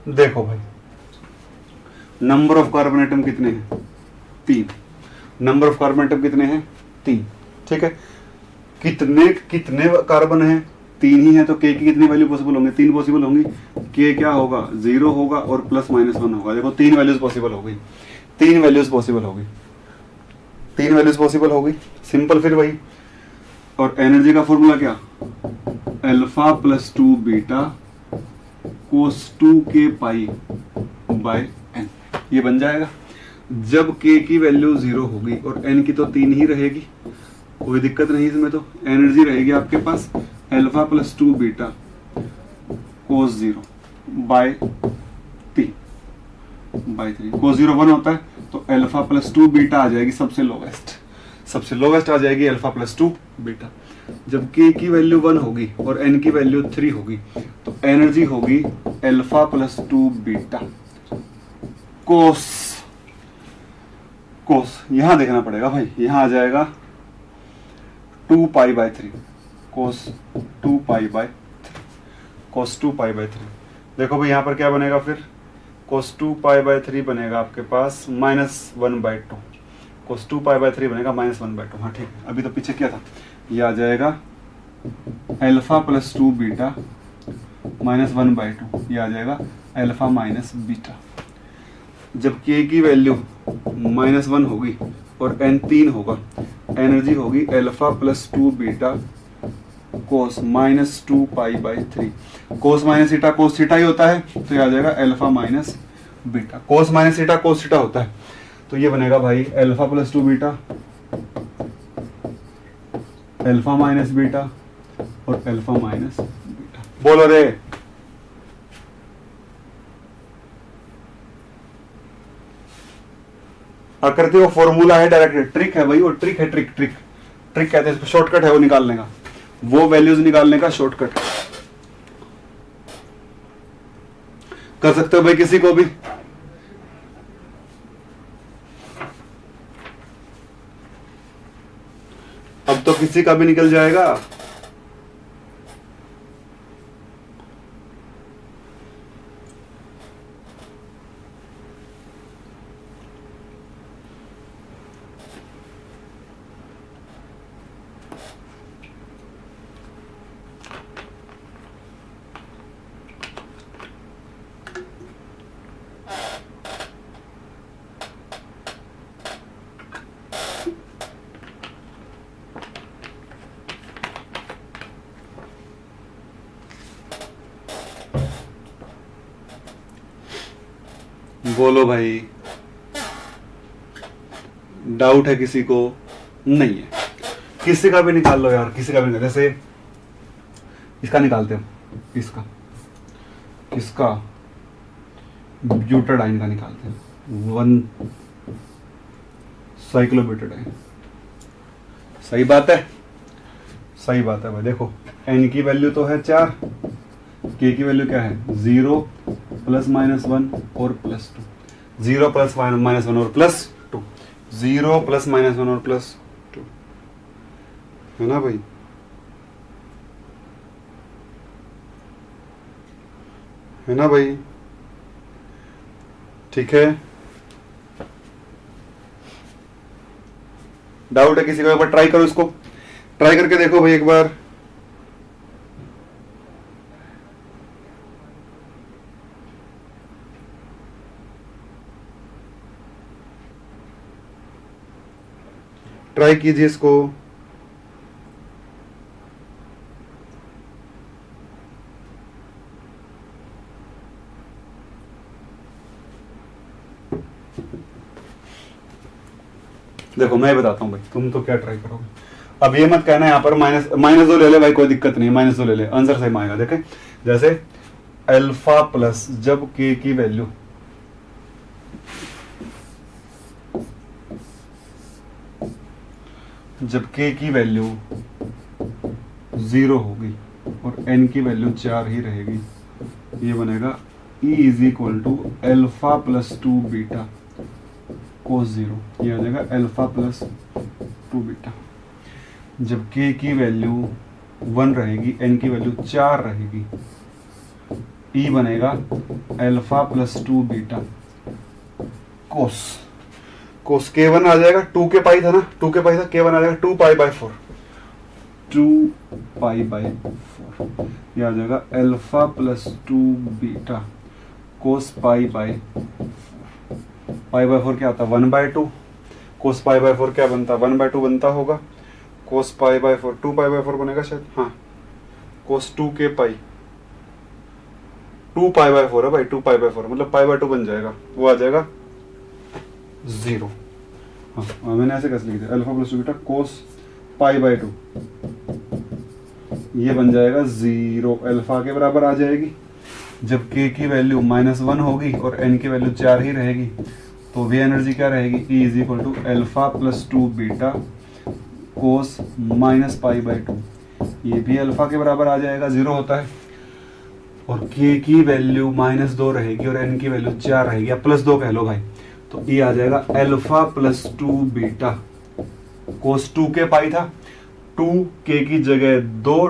देखो भाई, नंबर ऑफ कार्बन एटम कितने हैं, 3। नंबर ऑफ कार्बन एटम कितने हैं, 3, ठीक है। कितने कितने कार्बन हैं, 3 ही है, तो k की कितनी वैल्यू पॉसिबल होंगे, 3 पॉसिबल होंगी। k क्या होगा, 0 होगा और प्लस माइनस 1 होगा। देखो 3 वैल्यूज पॉसिबल हो गई, 3 वैल्यूज पॉसिबल हो गई, 3 वैल्यूज पॉसिबल हो गई, सिंपल। फिर वही, और एनर्जी का फॉर्मूला क्या, alpha plus 2 beta cos 2k pi by n, ये बन जाएगा। जब k की वैल्यू 0 होगी और n की तो 3 ही रहेगी, कोई दिक्कत नहीं इसमें, तो एनर्जी रहेगी आपके पास alpha plus 2 beta cos 0 by 3 cos 0 1 होता है, तो अल्फा प्लस 2 बीटा आ जाएगी सबसे लोवेस्ट आ जाएगी अल्फा प्लस 2 बीटा। जब k की वैल्यू 1 होगी और n की वैल्यू 3 होगी, तो एनर्जी होगी अल्फा प्लस 2 बीटा कोस यहां देखना पड़ेगा भाई, यहां आ जाएगा 2 पाई बाय 3 कोस 2 पाई बाय 3। देखो भाई, यहां पर क्या बनेगा फिर, कोस 2 पाई बाय 3 बनेगा आपके पास -1/2, कोस 2 पाई बाय 3 बनेगा -1/2। हाँ ठीक है, अभी तो पीछे क्या था, ये आ जाएगा अल्फा प्लस 2 बीटा -1/2, ये आ जाएगा अल्फा माइनस बीटा। जब k की वैल्यू -1 होगी और n 3 होगा, एनर्जी होगी alpha plus 2 beta cos -2 pi by 3। Cos minus theta cos theta ही होता है, तो ये आ जाएगा alpha minus beta. Cos minus theta cos theta होता है, तो ये बनेगा भाई alpha plus 2 beta, alpha minus beta और अल्फा माइनस बीटा। बोलो रे, आकृति वो फॉर्मूला है, डायरेक्ट ट्रिक है भाई, वो ट्रिक है, ट्रिक कहते हैं इसको, शॉर्टकट है वो निकालने का, वो वैल्यूज निकालने का शॉर्टकट कर सकते हो भाई किसी को भी। अब तो किसी का भी निकल जाएगा। बोलो भाई, डाउट है किसी को? नहीं है, किसी का भी निकाल लो यार, किसी का भी निकाल। जैसे इसका निकालते हैं, इसका ब्यूटाडाइन का निकालते हैं, 1 साइक्लोब्यूटाडाइन। सही बात है, सही बात है भाई। देखो n की वैल्यू तो है 4, k की वैल्यू क्या है 0 प्लस माइनस 1 और प्लस 2, 0 प्लस माइनस 1 और प्लस 2, 0 प्लस माइनस 1 और प्लस 2, है ना भाई? है ना भाई? ठीक है, डाउट है किसी को? एक बार ट्राई करो इसको, ट्राई करके देखो भाई एक बार। ट्राई कीजिए इसको। देखो मैं बताता हूँ भाई, तुम तो क्या ट्राई करोगे। अब ये मत कहना यहाँ पर माइनस माइनस दो ले ले भाई, कोई दिक्कत नहीं, माइनस दो ले ले, आंसर सही आएगा। देखें जैसे अल्फा प्लस जब के की वैल्यू जब k की वैल्यू 0 होगी और n की वैल्यू 4 ही रहेगी, ये बनेगा E is equal to alpha plus 2 beta cos 0। ये आ जाएगा एल्फा प्लस 2 बीटा। जब k की वैल्यू 1 रहेगी, n की वैल्यू 4 रहेगी, E बनेगा alpha plus 2 beta cos cos k1 आ जाएगा, 2 के पाई था ना, 2 के पाई था, k1 आ जाएगा 2 पाई बाय 4, 2 पाई बाय 4। ये आ जाएगा एल्फा प्लस 2 बीटा कोस पाई बाय 4 क्या आता है 1/2। कोस पाई बाय 4 क्या बनता है 1/2 बनता होगा। कोस पाई बाय 4 2 पाई बाय 4 बनेगा शायद, हाँ। कोस 2 के पाई 2 पाई बाय 4 है भाई, 2 पाई बाय 4 मतलब पाई बाय 2 बन जाएगा, वो आ जाएगा 0। हाँ मैंने ऐसे कैसे लिख दिया, alpha plus 2 beta cos pi by 2, ये बन जाएगा 0, अल्फा के बराबर आ जाएगी। जब k की वैल्यू -1 होगी और n की वैल्यू 4 ही रहेगी, तो वे एनर्जी क्या रहेगी, E is equal to alpha plus 2 beta cos minus pi by 2, ये भी अल्फा के बराबर आ जाएगा, 0 होता है। और k की वैल्यू -2 रहेगी और n की वैल्यू 4 रहेगी, या +2 कह लो भाई, तो ये आ जाएगा एल्फा प्लस 2 बीटा कोस 2 के पाई था, 2 k की जगह 2,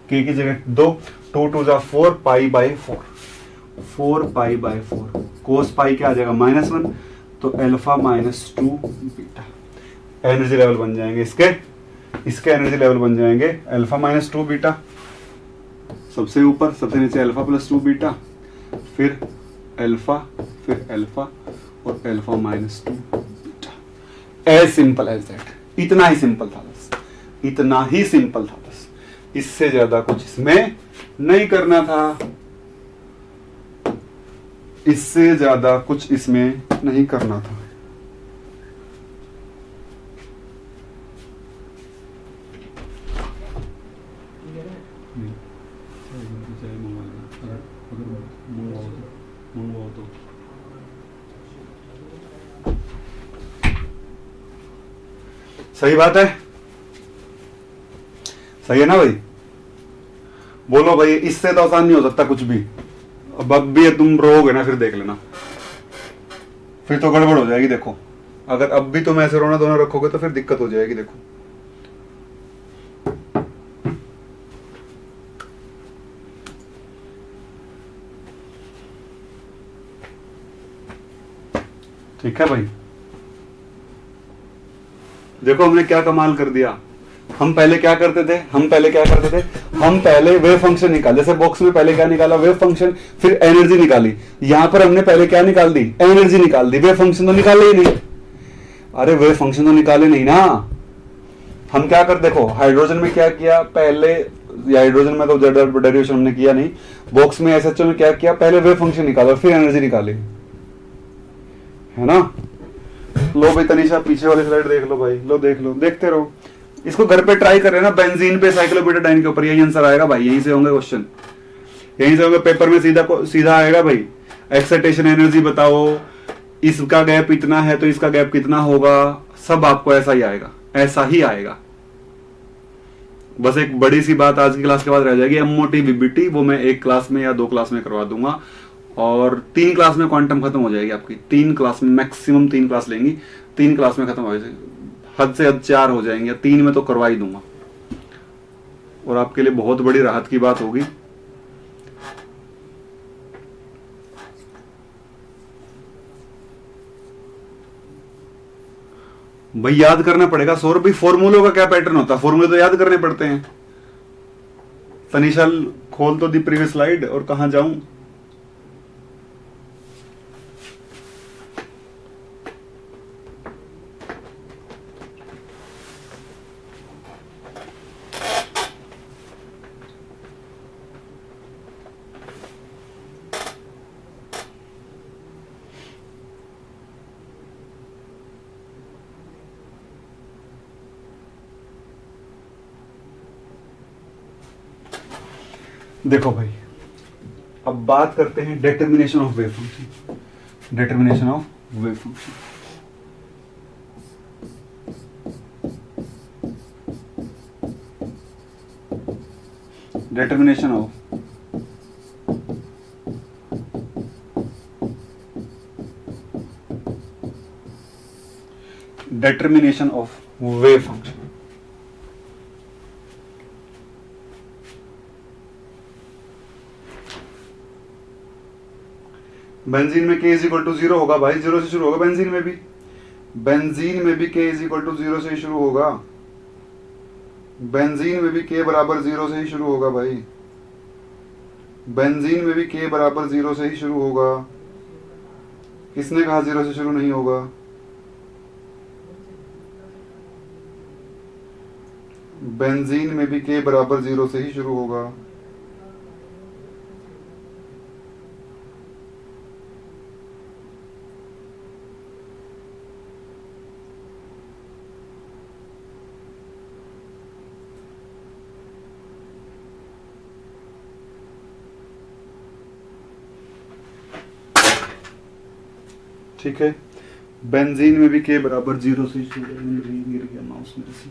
k की जगह 2, 2 2 जा 4 पाई बाय 4, 4 पाई बाय 4, कोस पाई क्या आ जाएगा -1, तो एल्फा -2 बीटा। एनर्जी लेवल बन जाएंगे इसके एनर्जी लेवल बन जाएंगे एल्फा -2 बीटा, सबसे ऊपर सबसे नीचे एल्फा प्लस 2 बीटा, फिर एल्फा, फिर एल्फा और alpha -2 beta. As simple as that, इतना ही सिंपल था बस, इतना ही सिंपल था बस, इससे ज्यादा कुछ इसमें नहीं करना था, इससे ज्यादा कुछ इसमें नहीं करना था। सही बात है, सही है ना भाई, बोलो भाई, इससे तो आसान नहीं हो सकता कुछ भी। अब भी तुम रोगे ना, फिर देख लेना, फिर तो गड़बड़ हो जाएगी। देखो अगर अब भी तुम ऐसे रोना दोनों रखोगे तो फिर दिक्कत हो जाएगी। देखो ठीक है भाई, देखो हमने क्या कमाल कर दिया। हम पहले क्या करते थे, हम पहले वेव फंक्शन निकाले, जैसे बॉक्स में पहले क्या निकाला, वेव फंक्शन, फिर एनर्जी निकाली। यहां पर हमने पहले क्या निकाल दी, एनर्जी निकाल दी, वेव फंक्शन तो निकाले ही नहीं। अरे वेव फंक्शन तो निकाले नहीं ना। हम क्या कर, देखो हाइड्रोजन में क्या किया पहले, हाइड्रोजन में तो डेरिवेशन हमने किया नहीं, बॉक्स में एसएचओ में क्या किया, पहले वेव फंक्शन निकाला फिर एनर्जी निकाली, है ना। लो भाई तनीषा पीछे वाली स्लाइड देख लो भाई, लो देख लो, देखते रहो, इसको घर पे ट्राई कर रहे ना, बेंजीन पे साइक्लोब्यूटाडाइन के ऊपर, यही आंसर आएगा भाई, यहीं से होंगे क्वेश्चन, यहीं से होंगे पेपर में, सीधा आएगा भाई। एक्साइटेशन एनर्जी बताओ, इसका गैप इतना है तो इसका गैप कितना होगा, सब आपको ऐसा ही आएगा, ऐसा ही आएगा। बस एक बड़ी सी बात आज की क्लास के बाद रह जाएगी, एमओटीवीबीटी, वो मैं एक क्लास में या 2 क्लास में करवा दूंगा, और 3 क्लास में क्वांटम खत्म हो जाएगी आपकी, 3 क्लास में, मैक्सिमम 3 क्लास लेंगी, 3 क्लास में खत्म हो जाएगी, हद से हद 4 हो जाएंगे, 3 में तो करवा ही दूंगा, और आपके लिए बहुत बड़ी राहत की बात होगी। भाई याद करना पड़ेगा सौरभ भाई, फॉर्मूलों का क्या पैटर्न होता है, फॉर्मूले तो याद करने पड़ते हैं। तनिषा खोल तो दी प्रीवियस स्लाइड, और कहां जाऊं? देखो भाई, अब बात करते हैं determination of wave function. Determination of wave function, determination of determination of wave function. Benzene में k इज इक्वल टू 0 होगा भाई, 0 से शुरू होगा बेंजीन में भी। बेंजीन में भी k इज इक्वल टू 0 से ही शुरू होगा। बेंजीन में भी k बराबर 0 से ही शुरू होगा भाई। बेंजीन में भी k बराबर 0 से ही शुरू होगा। किसने कहा 0 से शुरू नहीं होगा? बेंजीन में भी k बराबर 0 से ही शुरू होगा। ठीक है, बेंजीन में भी k बराबर 0 से शुरू होगा। गिर गया माउस मेरे से।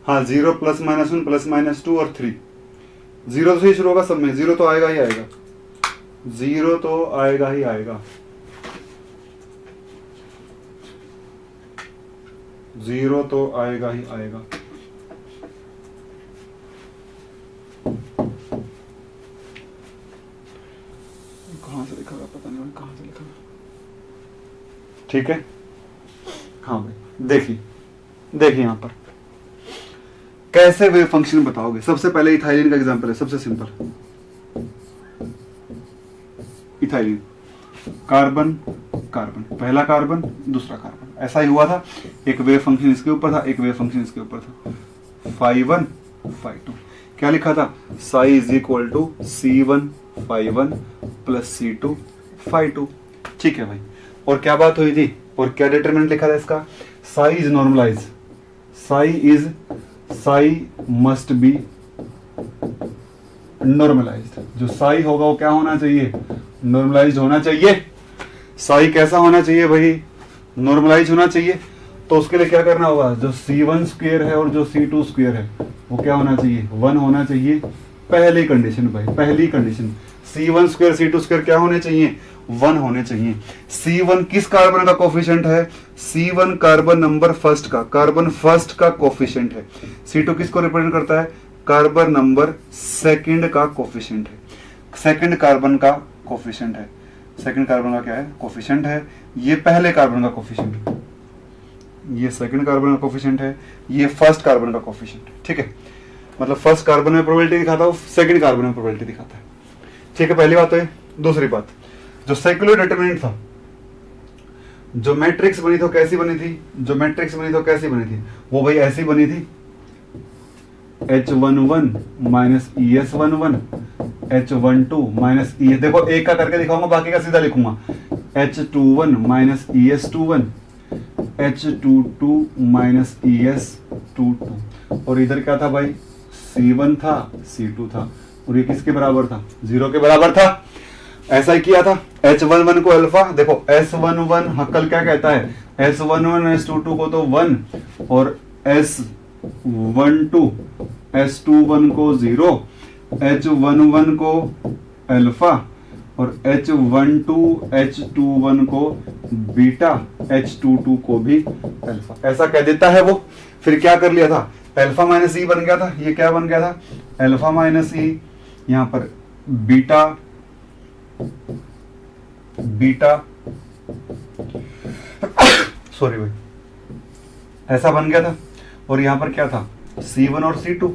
हाँ, 0 प्लस माइनस 1 प्लस माइनस 2 और 3, 0 से ही शुरू होगा सब में। 0 तो आएगा ही आएगा, 0 तो आएगा ही आएगा। 0 तो आएगा ही आएगा। कहां से लिखा हुआ पता नहीं, कहां से लिखा हुआ। ठीक है, हाँ भाई देखिए, देखिए यहां पर कैसे वेव फंक्शन बताओगे। सबसे पहले इथाइलिन का एग्जांपल है, सबसे सिंपल। इथाइलिन, कार्बन कार्बन, पहला कार्बन दूसरा कार्बन, ऐसा ही हुआ था। एक वेव फंक्शन इसके ऊपर था, एक वेव फंक्शन इसके ऊपर था। φ1 φ2 क्या लिखा था? Psi is equal to C1 φ1 plus C2 φ2। ठीक है भाई, और क्या बात हुई थी, और क्या डिटरमिनेंट लिखा था इसका? Psi is normalise, psi must be normalised. जो साई होगा वो क्या होना चाहिए? नॉर्मलाइज्ड होना चाहिए। साई कैसा होना चाहिए भाई? नॉर्मलाइज होना चाहिए। तो उसके लिए क्या करना होगा? जो C1 स्क्वायर है और जो C2 स्क्वायर है वो क्या होना चाहिए? 1 होना चाहिए। पहली कंडीशन भाई, पहली condition. C1 square C2 square क्या होने चाहिए? 1 होने चाहिए। C1 किस कार्बन का कोफिशिएंट है? C1 कार्बन नंबर फर्स्ट का, कार्बन फर्स्ट का कोफिशिएंट है। C2 किसको रिप्रेजेंट करता है? कार्बन नंबर सेकंड का कोफिशिएंट है, सेकंड कार्बन का कोफिशिएंट है। सेकंड कार्बन का क्या है? कोफिशिएंट है। ये पहले कार्बन का कोफिशिएंट है, ये सेकंड कार्बन का कोफिशिएंट है, ये फर्स्ट कार्बन का कोफिशिएंट है। ठीक है, मतलब फर्स्ट कार्बन में प्रोबेबिलिटी दिखाता है, सेकंड कार्बन में प्रोबेबिलिटी दिखाता है। ठीक है, पहली बात तो है। दूसरी बात, जो सेक्युलर डिटरमिनेंट था, जो मैट्रिक्स बनी तो कैसी बनी थी? जो मैट्रिक्स बनी तो कैसी बनी थी? वो भाई ऐसी बनी थी, H11 minus ES11, H12 minus ES, देखो एक का करके दिखाऊंगा, बाकी का सीधा लिखूंगा। H21 minus ES21, H22 minus ES22, और इधर क्या था भाई? C1 था, C2 था, और ये किसके बराबर था? 0 के बराबर था। ऐसा ही किया था। H11 को अल्फा, देखो S11 हक्कल क्या कहता है? S11 S22 को तो 1, और S12 S21 को 0, H11 को अल्फा, और H12 H21 को बीटा H22 को भी अल्फा, ऐसा कह देता है वो। फिर क्या कर लिया था, अल्फा माइनस ई बन गया था, ये क्या बन गया था, अल्फा माइनस ई, यहां पर बीटा बीटा सॉरी भाई, ऐसा बन गया था। और यहां पर क्या था, C1 और C2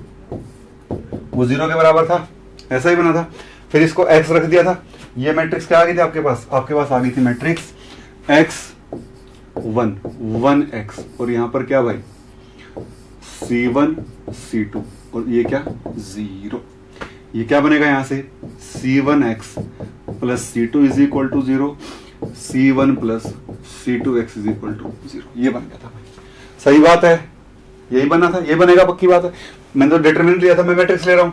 वो 0 के बराबर था, ऐसा ही बना था। फिर इसको x रख दिया था, ये मैट्रिक्स क्या आ गई थी आपके पास, आपके पास आ गई थी मैट्रिक्स x1 1x, और यहां पर क्या भाई C1 C2, और ये क्या 0। ये क्या बनेगा यहां से, C1x plus C2 is equal to 0, C1 plus C2x is equal to 0। ये बन गया था भाई, सही बात है, यही बना था, ये बनेगा, पक्की बात है। मैंने तो डिटरमिनेंट लिया था, मैं मैट्रिक्स ले रहा हूं।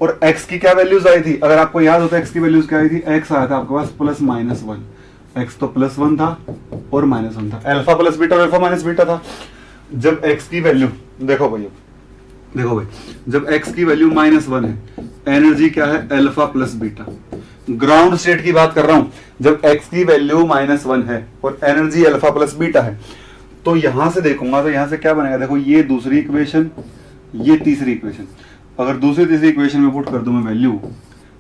और x की क्या वैल्यूज आई थी, अगर आपको याद होता है x की वैल्यूज क्या आई थी, x आया था आपके पास प्लस माइनस 1, x तो प्लस 1 था और माइनस 1 था, अल्फा प्लस बीटा और अल्फा माइनस बीटा था। जब x की वैल्यू देखो भाई, देखो भाई, जब x की वैल्यू -1 है, एनर्जी क्या है, alpha plus beta. Ground state की बात कर रहा हूं, जब x की वैल्यू -1 है और एनर्जी अल्फा प्लस बीटा है, तो यहां से देखूंगा तो यहां से क्या बनेगा, देखो ये दूसरी इक्वेशन, ये तीसरी इक्वेशन, अगर दूसरी तीसरी इक्वेशन में पुट कर दूं मैं वैल्यू,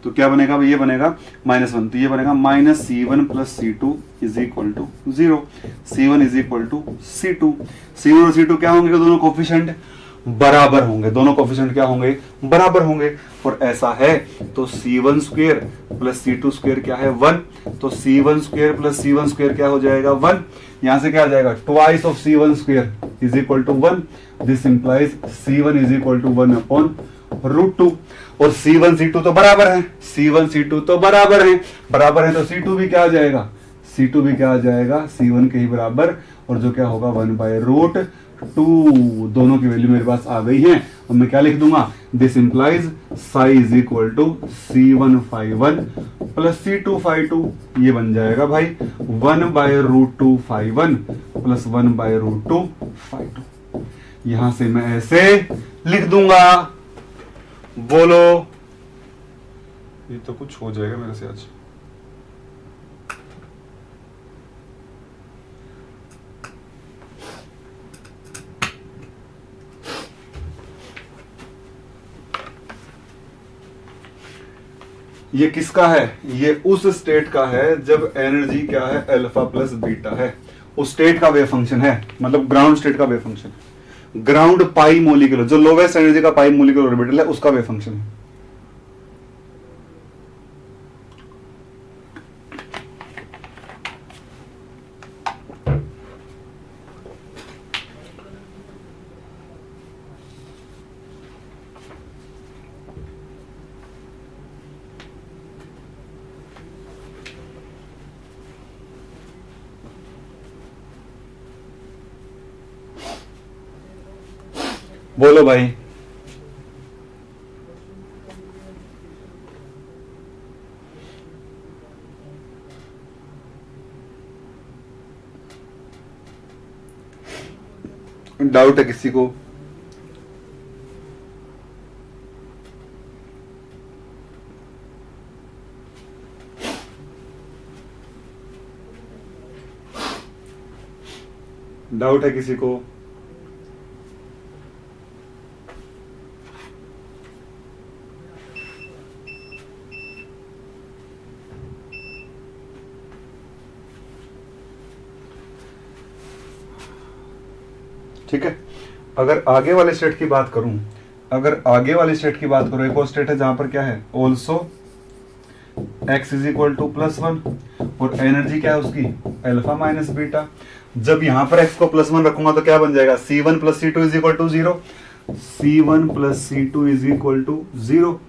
तो क्या बनेगा, ये बनेगा -1, तो ये बनेगा -C1 plus C2 is equal to 0, C1 is equal to C2। C1 और C2 क्या होंगे, दोनों कोफिशिएंट बराबर होंगे, दोनों कोफिशिएंट क्या होंगे, बराबर होंगे। और ऐसा है तो C1 square plus C2 square क्या है 1, तो C1 square plus C1 square क्या हो जाएगा 1, यहां से क्या आ जाएगा, twice of C1 square is equal to 1, this implies C1 is equal to 1 upon √2। और C1 C2 तो बराबर है, C1 C2 तो बराबर है, तो C2 भी क्या आ जाएगा, C2 भी क्या आ जाएगा, C1 के ही बराबर, और जो क्या होगा 1/√2। दोनों की वैल्यू मेरे पास आ गई है, और मैं क्या लिख दूंगा, this implies psi is equal to C1 φ1 plus C2 φ2, ये बन जाएगा भाई 1/√2 φ1 प्लस 1/√2 φ2। यहां से मैं ऐसे लिख दूंगा, बोलो, ये तो कुछ हो जाएगा मेरे से आज। ये किसका है, ये उस स्टेट का है जब एनर्जी क्या है, अल्फा प्लस बीटा है, उस स्टेट का वेव फंक्शन है, मतलब ग्राउंड स्टेट का वेव फंक्शन, ग्राउंड पाई मोलिकुलर, जो लोवेस्ट एनर्जी का पाई मोलिकुलर ऑर्बिटल है, उसका वेव फंक्शन है। बोलो भाई, डाउट है किसी को? डाउट है किसी को? ठीक है, अगर आगे वाले स्टेट की बात करूं, एक और स्टेट है जहां पर क्या है, also x is equal to +1 और एनर्जी क्या है उसकी, अल्फा माइनस बीटा। जब यहां पर x को +1 रखूंगा तो क्या बन जाएगा, C1 plus C2 is equal to 0, C1 plus C2 is equal to 0।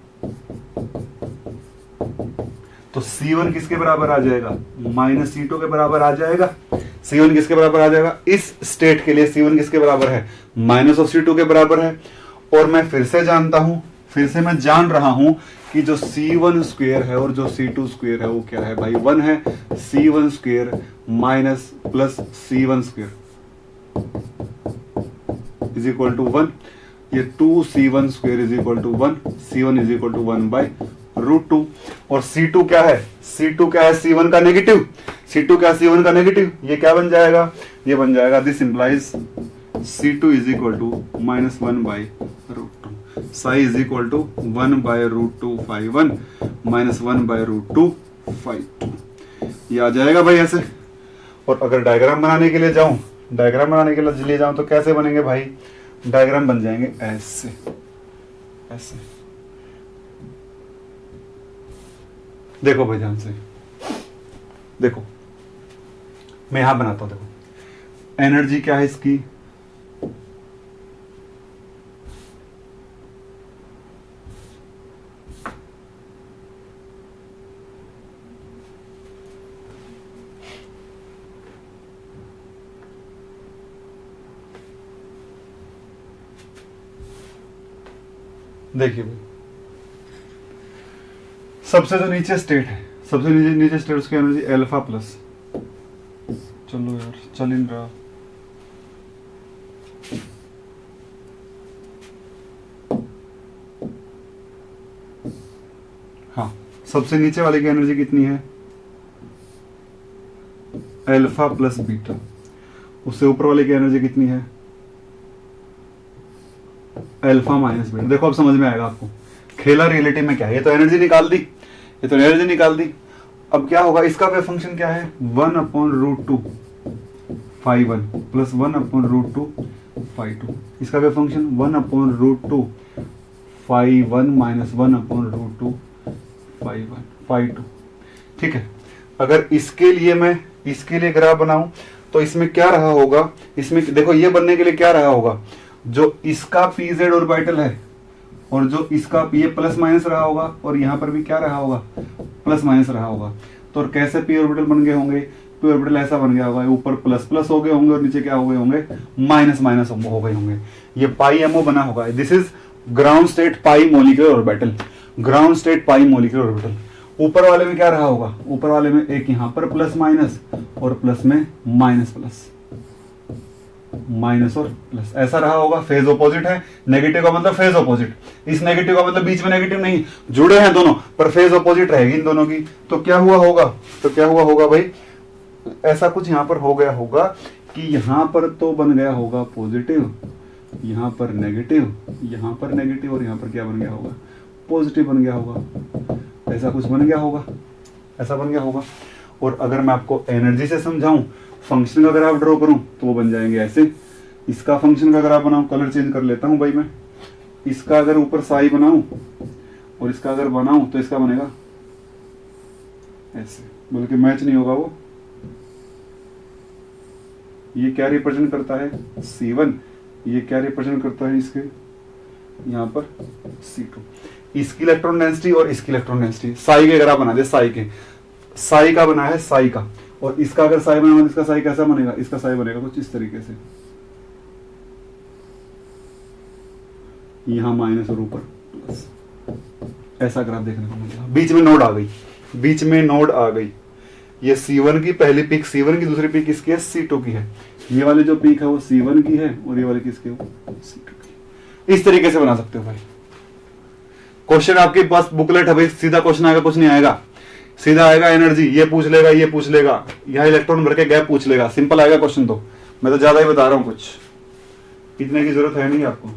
तो C1 किसके बराबर आ जाएगा, -C2 के बराबर आ जाएगा। C1 किसके बराबर आ जाएगा, इस स्टेट के लिए C1 किसके बराबर है, -C2 के बराबर है। और मैं फिर से मैं जान रहा हूं कि जो C1 स्क्वायर है और जो C2 स्क्वायर है वो क्या है भाई, 1 है। C1 square minus plus C1 square is equal to 1, ये 2C1 square is equal to 1, C1 is equal to 1/√2। √2। और C2 क्या है, C2 क्या है, C1 का नेगेटिव, C2 क्या है, C1 का नेगेटिव, ये क्या बन जाएगा, ये बन जाएगा this implies C2 is equal to -1/√2, psi is equal to 1/√2 φ1 -1/√2 φ2। ये आ जाएगा भाई ऐसे। और अगर डायग्राम बनाने के लिए जाऊं, डायग्राम बनाने के लिए जाऊं तो कैसे बनेंगे भाई, डायग्राम बन जाएंगे ऐसे, ऐसे। देखो भाई ध्यान से देखो, मैं यहां बनाता हूं, देखो एनर्जी क्या है इसकी, देखिए भाई सबसे जो नीचे स्टेट है, सबसे नीचे स्टेट उसकी एनर्जी अल्फा प्लस, चलो यार चल इन रहा, हाँ सबसे नीचे वाले की एनर्जी कितनी है, अल्फा प्लस बीटा। उससे ऊपर वाले की एनर्जी कितनी है, अल्फा माइनस बीटा। देखो अब समझ में आएगा आपको खेला रियलिटी में क्या है। ये तो एनर्जी निकाल दी, ये तो एनर्जी निकाल दी। अब क्या होगा, इसका वेव फंक्शन क्या है, 1/√2 φ1 प्लस 1/√2 φ2। इसका वेव फंक्शन 1/√2 φ1 माइनस 1/√2 φ2। ठीक है, अगर इसके लिए मैं इसके लिए ग्राफ बनाऊं तो इसमें क्या रहा होगा, इसमें देखो ये बनने के लिए क्या रहा होगा, जो इसका pz ऑर्बिटल है और जो इसका ये प्लस माइनस रहा होगा, और यहाँ पर भी क्या रहा होगा, प्लस माइनस रहा होगा। तो कैसे p ऑर्बिटल बन गए होंगे, p ऑर्बिटल ऐसा बन गया होगा, ऊपर प्लस प्लस हो गए होंगे और नीचे क्या हो गए होंगे, माइनस माइनस हो गए होंगे। ये पाई एमओ बना होगा। This is ground state pi molecular orbital, ground state pi molecular orbital. ऊपर वाले में क्या रहा होगा, ऊपर वाले में एक यहाँ पर प्लस माइनस और प्लस में माइनस प्लस, माइनस और प्लस ऐसा रहा होगा। फेज ऑपोजिट है, नेगेटिव का मतलब फेज ऑपोजिट, इस नेगेटिव का मतलब बीच में नेगेटिव नहीं, जुड़े हैं दोनों पर फेज ऑपोजिट रहेगी इन दोनों की। तो क्या हुआ होगा, तो क्या हुआ होगा भाई, ऐसा कुछ यहां पर हो गया होगा कि यहां पर तो बन गया होगा पॉजिटिव, यहां पर नेगेटिव, यहां पर नेगेटिव, और यहां पर क्या बन गया होगा, पॉजिटिव बन गया होगा। ऐसा कुछ बन गया होगा, ऐसा बन गया होगा। और अगर मैं आपको एनर्जी से समझाऊं, फंक्शन का ग्राफ ड्रॉ करूं तो वो बन जाएंगे ऐसे। इसका फंक्शन का ग्राफ बनाऊं, कलर चेंज कर लेता हूं भाई मैं, इसका अगर ऊपर साई बनाऊं और इसका अगर बनाऊं तो इसका बनेगा ऐसे, बल्कि मैच नहीं होगा वो। ये क्या रिप्रेजेंट करता है, C1, ये क्या रिप्रेजेंट करता है इसके यहाँ पर C2। इसकी इलेक्ट्रॉन डेंसिटी और इसकी इलेक्ट्रॉन डेंसिटी साई के ग्राफ बना दे, साई के, साई का बना है साई का, और इसका अगर साई बना, इसका साई कैसा बनेगा, इसका साई बनेगा कुछ इस तरीके से, यहां माइनस और ऊपर प्लस, ऐसा ग्राफ देखने को मिलेगा। बीच में नोड आ गई, बीच में नोड आ गई। ये C1 की पहली पीक C1 की, दूसरी पीक किसकी है, C2 की है। ये वाली जो पीक है वो C1 की है और ये वाली किसकी है, C2 की। इस तरीके से बना सकते हो भाई। क्वेश्चन आपके पास बुकलेट है भाई, सीधा क्वेश्चन आएगा, कुछ नहीं आएगा, सीधा आएगा एनर्जी, ये पूछ लेगा, ये पूछ लेगा, यहाँ इलेक्ट्रॉन भर के गैप पूछ लेगा, सिंपल आएगा क्वेश्चन। तो मैं तो ज्यादा ही बता रहा हूँ, कुछ इतने की जरूरत है नहीं आपको।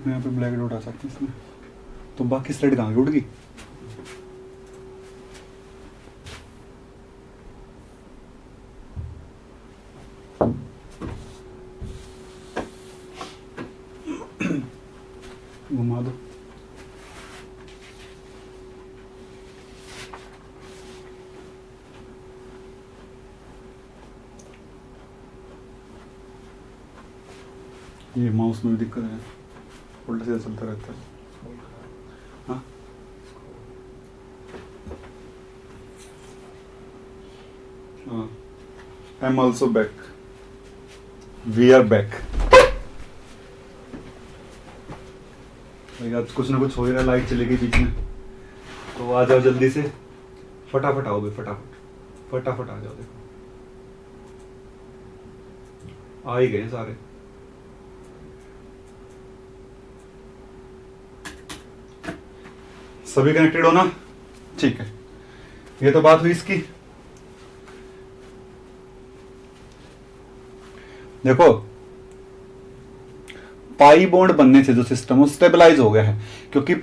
देखो यहाँ पे ब्लैक डॉट आ सकते हैं इसमें, तो बाकी स्लाइड कहाँ की उड़ गई? घुमा दो। ये माउस में भी दिक्कत है, उल्टा सीधा चलता रहता है। हाँ I am also back, we are back. आज कुछ ना कुछ हो ही रहा है, लाइट चली गई बीच में, तो आ जाओ जल्दी से, फटाफट आओ भाई, फटाफट फटाफट आ जाओ। देखो आ ही गए सारे। सभी कनेक्टेड हो ना? ठीक है, ये तो बात हुई इसकी। देखो पाई बॉन्ड बनने से जो सिस्टम वो स्टेबलाइज हो गया है, क्योंकि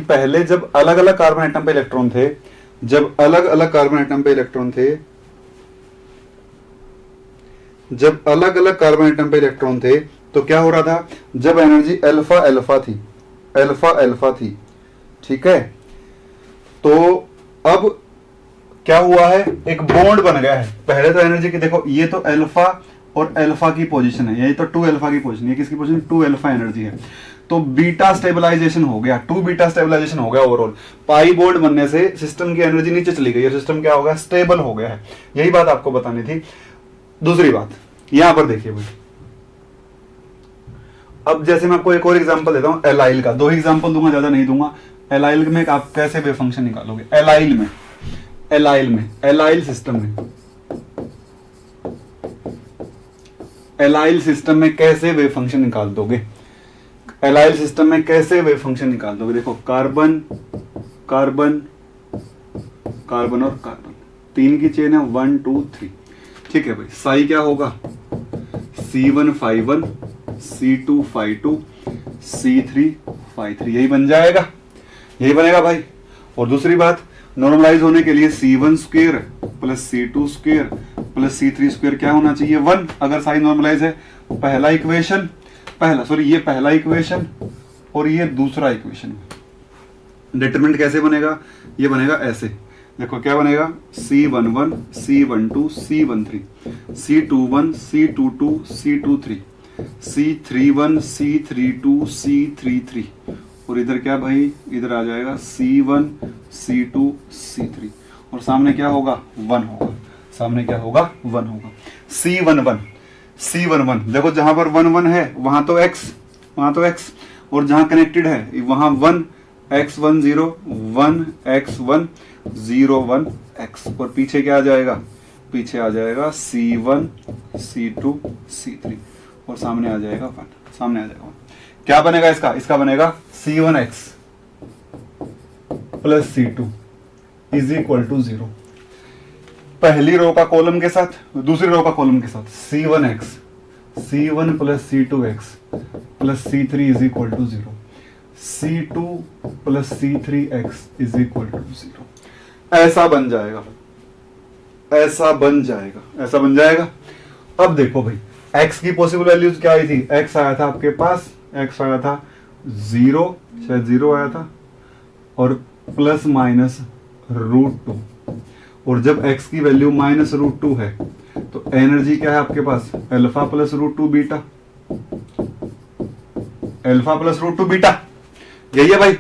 पहले जब अलग अलग कार्बन एटम पे इलेक्ट्रॉन थे, जब अलग अलग कार्बन एटम पे इलेक्ट्रॉन थे, तो क्या हो रहा था? जब एनर्जी अल्फा अल्फा थी, ठीक है, तो अब क्या हुआ है? एक बॉन्ड बन गया है। पहले तो एनर्जी की देखो, ये तो अल्फा और अल्फा की पोजीशन है, ये तो 2 अल्फा की पोजीशन है, किसकी पोजीशन? 2 अल्फा एनर्जी है, तो बीटा स्टेबलाइजेशन हो गया, 2 बीटा स्टेबलाइजेशन हो गया ओवरऑल। पाई बॉन्ड बनने से सिस्टम की एनर्जी नीचे चली गई है, सिस्टम क्या हो गया? स्टेबल हो गया है। यही बात आपको बतानी थी। दूसरी बात यहां पर देखिए भाई, अब जैसे मैं आपको एक और एग्जांपल देता हूं एलाइल का, 2 एग्जांपल दूंगा, ज्यादा नहीं दूंगा। एलाइल में आप कैसे वेव फंक्शन निकालोगे? एलाइल सिस्टम में कैसे वेव फंक्शन निकाल दोगे? एलाइल सिस्टम में कैसे वेव फंक्शन निकाल दोगे? देखो कार्बन कार्बन कार्बन और कार्बन, 3 की चेन है, 1 2 3, ठीक है भाई। साई क्या होगा? C1 C2 C3 यही बन जाएगा, यही बनेगा भाई। और दूसरी बात, नॉर्मलाइज होने के लिए C1² plus C2² plus C3² क्या होना चाहिए? 1। अगर साइन नॉर्मलाइज है, पहला इक्वेशन और ये दूसरा इक्वेशन। डिटरमिनेंट कैसे बनेगा? ये बनेगा ऐसे, देखो क्या बनेगा? C11 C12 C13 C21 C22 C23 C31 C32 C33, और इधर क्या भाई? इधर आ जाएगा C1 C2 C3, और सामने क्या होगा? 1 होगा, सामने क्या होगा? 1 होगा। C11 देखो, जहां पर 1 1 है वहां तो x, और जहां कनेक्टेड है वहां 1 x1 0 1 x1 0 1 x, और पीछे क्या आ जाएगा? पीछे आ जाएगा C1 C2 C3, और सामने आ जाएगा 1, क्या बनेगा इसका? इसका बनेगा C1x plus C2 is equal to 0। पहली रो का कॉलम के साथ, दूसरी रो का कॉलम के साथ, C1 plus C2x plus C3 is equal to 0, C2 plus C3x is equal to 0। ऐसा बन जाएगा। अब देखो भाई, x की पॉसिबल वैल्यूज क्या आई थी? x आया था आपके पास, x आया था 0, शायद 0 आया था, और प्लस माइनस √2, और जब x की वैल्यू माइनस √2 है तो एनर्जी क्या है आपके पास? अल्फा प्लस √2 बीटा, यही है भाई।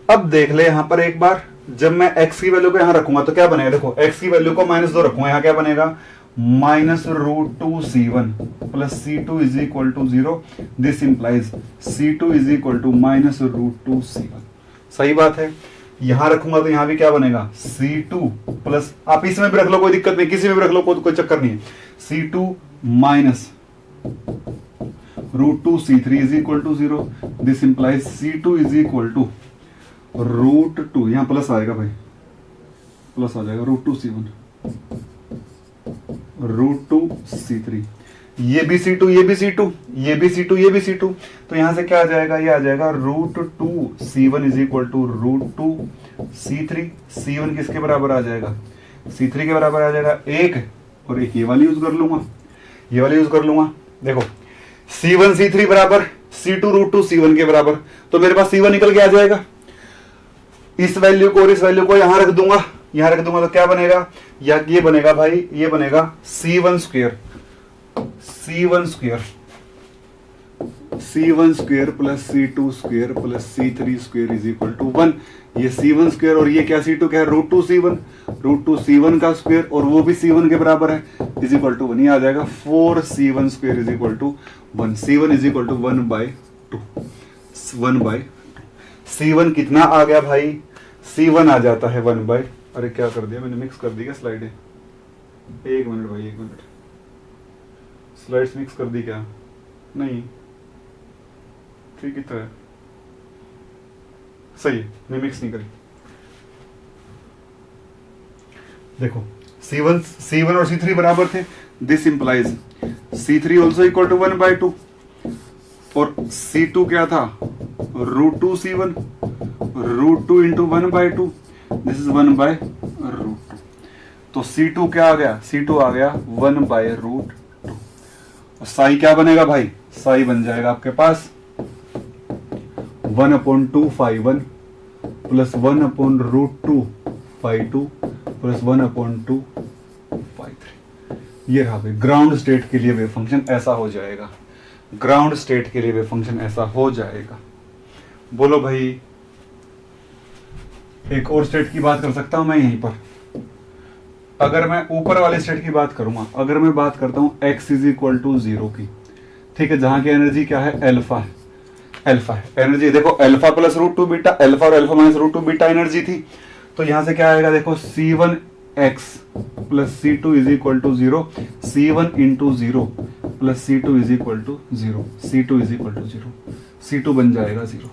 अब देख ले यहां पर एक बार, जब मैं x की वैल्यू को यहां रखूंगा तो क्या बनेगा? देखो x की वैल्यू को -2 रखूंगा, यहां क्या बनेगा? Minus √2 C1 plus C2 is equal to 0। This implies C2 is equal to minus √2 C1। सही बात है। यहां रखूंगा तो यहां भी क्या बनेगा? C2 प्लस, आप इसमें भी रख लो, कोई दिक्कत नहीं, किसी में भी रख लो, कोई चक्कर नहीं है। C2 minus √2 C3 is equal to 0। This implies C2 is equal to √2, यहां प्लस आएगा भाई, प्लस आ जाएगा √2 C1 √2 C3, ये भी C2, ये भी C2, ये भी C2, ये भी C2, तो यहां से क्या आ जाएगा, ये आ जाएगा √2 C1 is equal to √2 C3। C1 किसके बराबर आ जाएगा, C3 के बराबर आ जाएगा 1, और एक ये वाली यूज कर लूंगा, ये वाली यूज कर लूंगा। देखो C1 C3 बराबर C2 √2 C1 के बराबर, तो मेरे पास C1 निकल के आ जाएगा। इस वैल्यू को और इस वैल्यू को यहां रख दूंगा, यहां रख दूंगा तो क्या बनेगा, या ये बनेगा भाई, ये बनेगा C1 square, C1 square, C1 square plus C2 square plus C3 square is equal to 1। ये C1 स्क्वायर और ये क्या C2 क्या है, √2 C1, √2 C1 का स्क्वायर और वो भी C1 के बराबर है, इज इक्वल टू 1। ये आ जाएगा 4 C1 square is equal to 1। C1 is equal to 1/2, 1/2। C1 कितना आ गया भाई, C1 आ जाता है 1/, अरे क्या कर दिया मैंने, मिक्स कर दी क्या स्लाइडें, एक मिनट भाई, एक मिनट, स्लाइड्स मिक्स कर दी क्या, नहीं ठीक ही तो है, सही है, मैं मिक्स नहीं करी। देखो C1 और C3 बराबर थे, this implies C3 also equal to 1/2, और C2 क्या था, √2 C1, √2 इंटू 1/2, दिस इज 1/√2, तो C2 क्या आ गया, C2 आ गया 1/√2। और साई क्या बनेगा भाई, साई बन जाएगा आपके पास 1/2 φ1 प्लस 1/√2 φ2 प्लस 1/2 φ3। ये रहा भाई ग्राउंड स्टेट के लिए वेव फंक्शन ऐसा हो जाएगा, ग्राउंड स्टेट के लिए वेव फंक्शन ऐसा हो जाएगा। बोलो भाई, एक और स्टेट की बात कर सकता हूं मैं यहीं पर, अगर मैं ऊपर वाले स्टेट की बात करूंगा, अगर मैं बात करता हूं x इज इक्वल टू 0 की, ठीक है, जहां की एनर्जी क्या है, अल्फा है, अल्फा है एनर्जी। देखो अल्फा प्लस √2 बीटा, अल्फा और अल्फा माइनस √2 बीटा एनर्जी थी, तो यहां से क्या आएगा, देखो C1x plus C2 is equal to 0, C1 into 0 plus C2 is equal to 0, C2 is equal to 0, C2 बन जाएगा 0।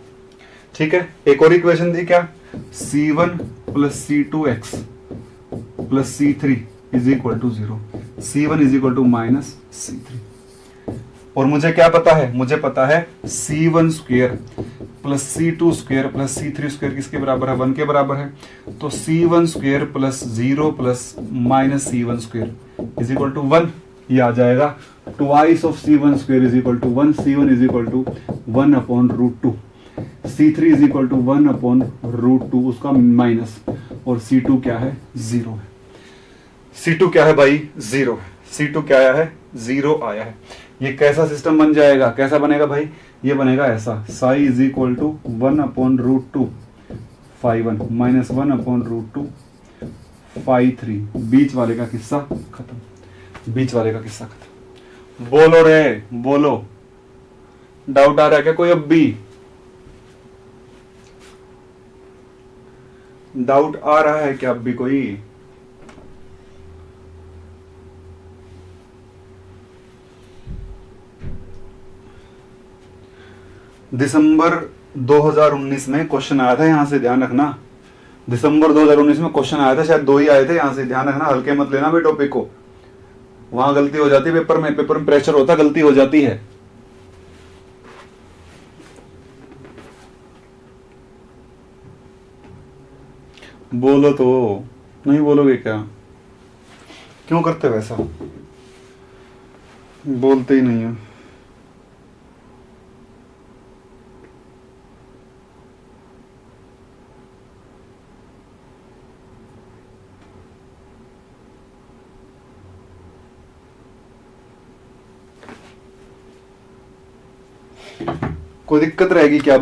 ठीक है, एक और इक्वेशन थी क्या, C1 plus C2x plus C3 is equal to 0, C1 is equal to minus C3। और मुझे क्या पता है, मुझे पता है C1 square plus C2 square plus C3 square किसके बराबर है, 1 के बराबर है, तो C1 square plus 0 plus minus C1 square is equal to 1। ये आ जाएगा twice of C1 square is equal to 1, C1 is equal to 1/√2, C3 is equal to 1/√2 उसका माइनस, और C2 क्या है, 0 है। C2 क्या है भाई, 0 है। C2 क्या आया है, 0 आया है। ये कैसा सिस्टम बन जाएगा, कैसा बनेगा भाई, ये बनेगा ऐसा, psi is equal to 1/√2 φ1 minus 1/√2 φ3, बीच वाले का किस्सा खत्म, बीच वाले का किस्सा खत्म। बोलो रे बोलो, डाउट आ रहा है क्या कोई, अब भी डाउट आ रहा है क्या, अब भी कोई, दिसंबर 2019 में क्वेश्चन आया था, यहां से ध्यान रखना, दिसंबर 2019 में क्वेश्चन आया था, शायद 2 ही आए थे, यहां से ध्यान रखना, हल्के मत लेना भाई टॉपिक को, वहां गलती हो जाती है, पेपर में प्रेशर होता, गलती हो जाती है। बोलो तो, नहीं बोलोगे क्या, क्यों करते वैसा, बोलते ही नहीं है। कोई दिक्कत रहेगी क्या,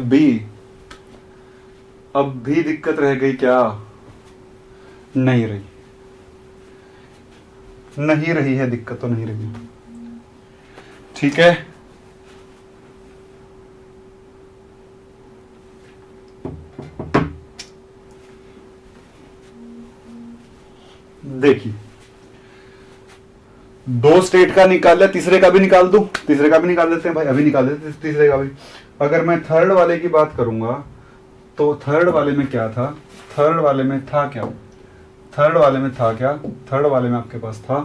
अब भी दिक्कत रह गई क्या, नहीं रही, नहीं रही है दिक्कत, तो नहीं रही, ठीक है। देखिए 2 स्टेट का निकाल लिया, तीसरे का भी निकाल दूं, तीसरे का भी निकाल देते हैं भाई, अभी निकाल देते हैं तीसरे का भी। अगर मैं थर्ड वाले की बात करूंगा तो थर्ड वाले में क्या था, थर्ड वाले में था क्या, थर्ड वाले में था क्या, थर्ड वाले में आपके पास था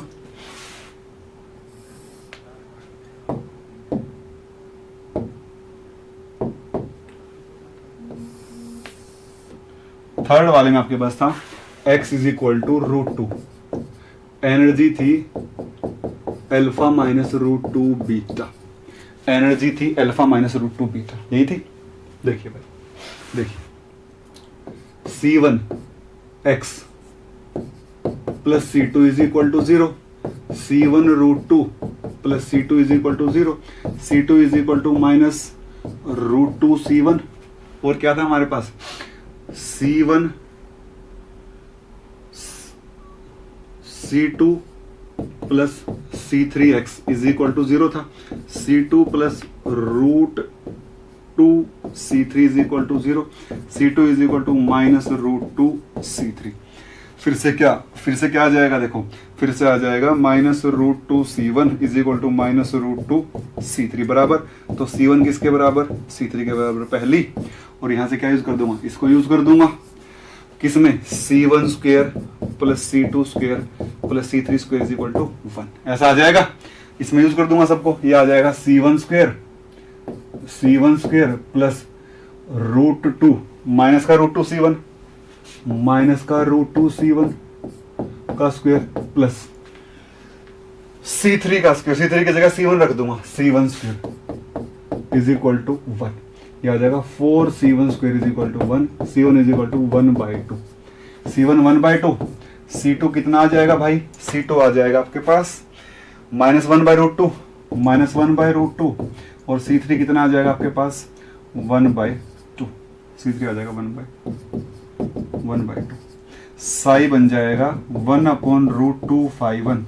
थर्ड वाले में आपके पास था x is equal to √2, energy थी अल्फा माइनस √2 बीटा, एनर्जी थी अल्फा माइनस √2 बीटा, यही थी। देखिए भाई, देखिए C1 x plus C2 is equal to 0, C1 √2 plus C2 is equal to 0, C2 is equal to minus √2 C1, और क्या था हमारे पास C1 C2 plus C3x is equal to 0 था, C2 plus √2 C3 is equal to 0, C2 is equal to minus √2 C3। फिर से क्या आ जाएगा, देखो फिर से आ जाएगा minus √2 C1 is equal to minus √2 C3 बराबर, तो C1 किसके बराबर, C3 के बराबर पहली, और यहां से क्या यूज कर दूंगा, इसको यूज कर दूंगा किसमें, C1 square plus C2 square plus C3 square is equal to 1, ऐसा आ जाएगा। इसमें यूज कर दूंगा सबको, ये आ जाएगा C1 स्क्वायर प्लस √2 माइनस का √2 C1 माइनस का √2 C1 का स्क्वायर प्लस C3 का स्क्वायर, C3 की जगह C1 रख दूंगा, C1 square is equal to 1, यह आ जाएगा 4 C1 square is equal to 1, C1 is equal to 1/2, C1 1/2, C2 कितना आ जाएगा भाई, C2 आ जाएगा आपके पास माइनस 1/√2 माइनस 1/√2, और C3 कितना आ जाएगा आपके पास 1/2, C3 आ जाएगा 1/2, साई बन जाएगा 1/√2 ∅1,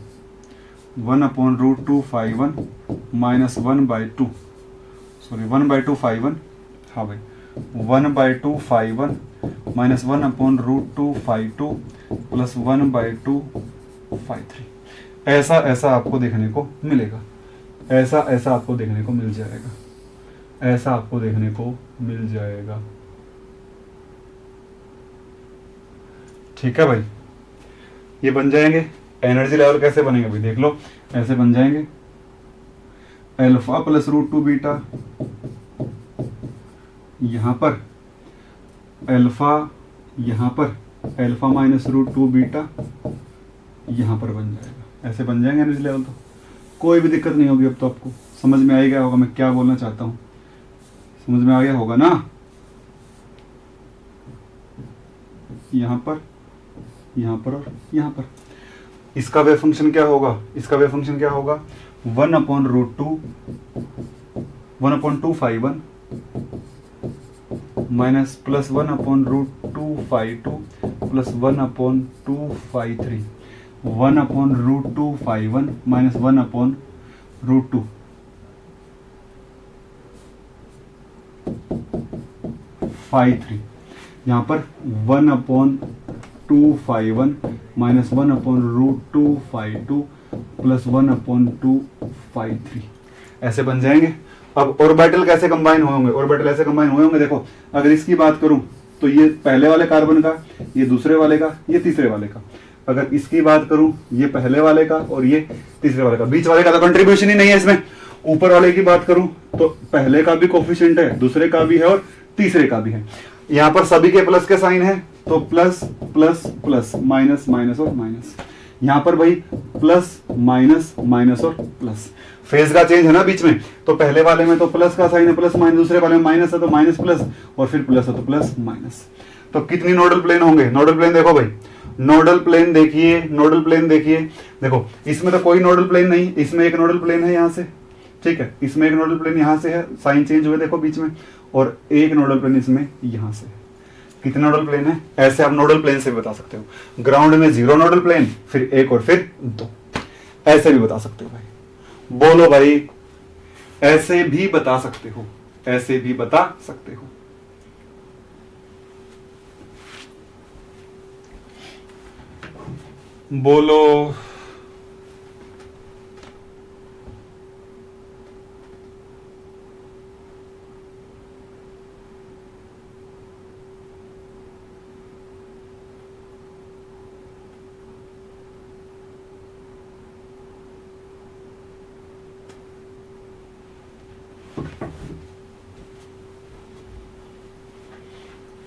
1/√2 ∅1 माइनस 1/2, सॉरी 1/2 ∅1, हाँ भाई 1/2 ∅1 माइनस 1/√2 ∅2 प्लस 1/2 ∅3। ऐसा आपको देखने को मिलेगा, ऐसा आपको देखने को मिल जाएगा, ऐसा आपको देखने को मिल जाएगा। ठीक है भाई, ये बन जाएंगे। एनर्जी लेवल कैसे बनेंगे भाई, देख लो, ऐसे बन जाएंगे अल्फा प्लस √2 बीटा, यहां पर अल्फा, यहां पर अल्फा माइनस √2 बीटा, यहां पर बन जाएगा, ऐसे बन जाएंगे एनर्जी लेवल। तो कोई भी दिक्कत नहीं होगी, अब तो आपको समझ में आ ही गया होगा मैं क्या बोलना चाहता हूं, समझ में आ गया होगा ना। यहां पर और यहां पर इसका वेव फंक्शन क्या होगा, इसका वेव फंक्शन क्या होगा 1/√2 1/2 ∅1 माइनस प्लस 1/√2 ∅2 प्लस 1/2 ∅3, 1/√2 ∅1 माइनस 1/√2 ∅3, यहां पर 1/2 ∅1 माइनस 1/√2 ∅2 प्लस 1/2 ∅3, ऐसे बन जाएंगे। अब ऑर्बिटल कैसे कंबाइन होंगे, ऑर्बिटल ऐसे कंबाइन हुए होंगे, देखो अगर इसकी बात करूं तो ये पहले वाले कार्बन का, ये दूसरे वाले का, ये तीसरे वाले का। अगर इसकी बात करूं, ये पहले वाले का और ये तीसरे वाले का, बीच वाले का तो कंट्रीब्यूशन ही नहीं है इसमें। ऊपर वाले की बात करूं तो पहले का भी कोफिशिएंट है, दूसरे का भी है और तीसरे का भी है। यहां पर सभी के प्लस के साइन है, तो plus plus plus, minus minus और माइनस। यहां पर भाई प्लस माइनस माइनस और प्लस, फेज का चेंज है ना बीच में, तो पहले वाले में तो प्लस का साइन है, प्लस माइनस, दूसरे वाले में माइनस है तो माइनस प्लस, और फिर प्लस है तो प्लस माइनस। तो कितनी नोडल प्लेन होंगे, नोडल प्लेन देखो भाई, नोडल प्लेन देखिए, नोडल प्लेन देखिए, देखो इसमें तो कोई नोडल प्लेन नहीं, इसमें एक नोडल प्लेन है यहां से, ठीक है, इसमें एक नोडल प्लेन यहां से है, साइन चेंज हुए देखो बीच में, और एक नोडल प्लेन इसमें यहां से। कितने नोडल प्लेन है, ऐसे आप नोडल प्लेन से भी बता सकते हो। ग्राउंड में 0 नोडल प्लेन, फिर 1 और फिर 2, ऐसे भी बता सकते हो भाई। बोलो भाई, ऐसे भी बता सकते हो, ऐसे भी बता सकते हो। बोलो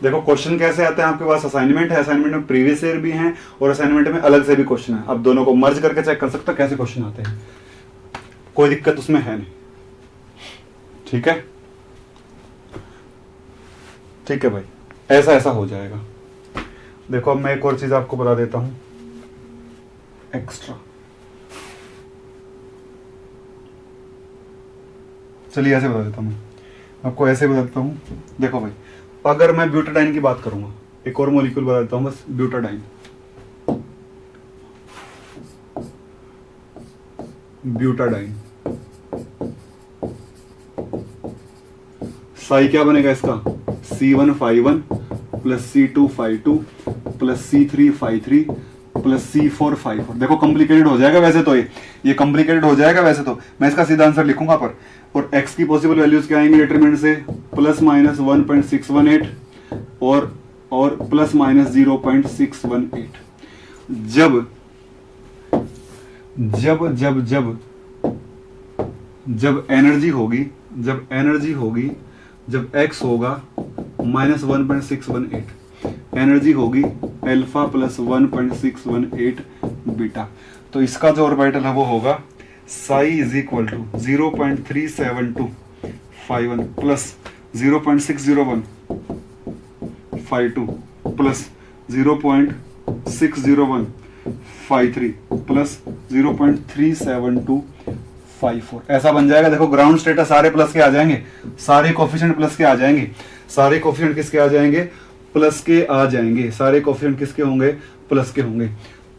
देखो क्वेश्चन कैसे आते हैं आपके पास, असाइनमेंट है, असाइनमेंट में प्रीवियस ईयर भी हैं और असाइनमेंट में अलग से भी क्वेश्चन है। अब दोनों को मर्ज करके चेक कर सकते हो कैसे क्वेश्चन आते हैं, कोई दिक्कत उसमें है नहीं। ठीक है, ठीक है भाई, ऐसा ऐसा हो जाएगा। देखो अब मैं एक और चीज आपको बता देता हूं एक्स्ट्रा। चलिए ऐसे बता देता हूं, आपको ऐसे बता देता हूं। देखो भाई, अगर मैं ब्यूटाडाइन की बात करूंगा, एक और मॉलिक्यूल बता देता हूं बस, ब्यूटाडाइन। ब्यूटाडाइन साई क्या बनेगा इसका, C151 plus C252 plus C353 plus C454। देखो कॉम्प्लिकेटेड हो जाएगा वैसे तो, ये कॉम्प्लिकेटेड हो जाएगा वैसे तो, मैं इसका सीधा आंसर लिखूंगा पर। और x की पॉसिबल वैल्यूज क्या आएंगी डिटरमिनेंट से, प्लस माइनस 1.618 और प्लस माइनस 0.618। जब जब जब जब जब एनर्जी होगी, जब x होगा माइनस 1.618, एनर्जी होगी अल्फा प्लस 1.618 बीटा। तो इसका जो ऑर्बिटल है वो होगा psi is equal to 0.37251 plus 0.60152 plus 0.60153 plus 0.37254, ऐसा बन जाएगा। देखो ग्राउंड स्टेटस सारे प्लस के आ जाएंगे, सारे कोफिशिएंट प्लस के आ जाएंगे, सारे कोफिशिएंट किसके आ जाएंगे, प्लस के आ जाएंगे, सारे कोफिशिएंट किसके होंगे, प्लस के होंगे।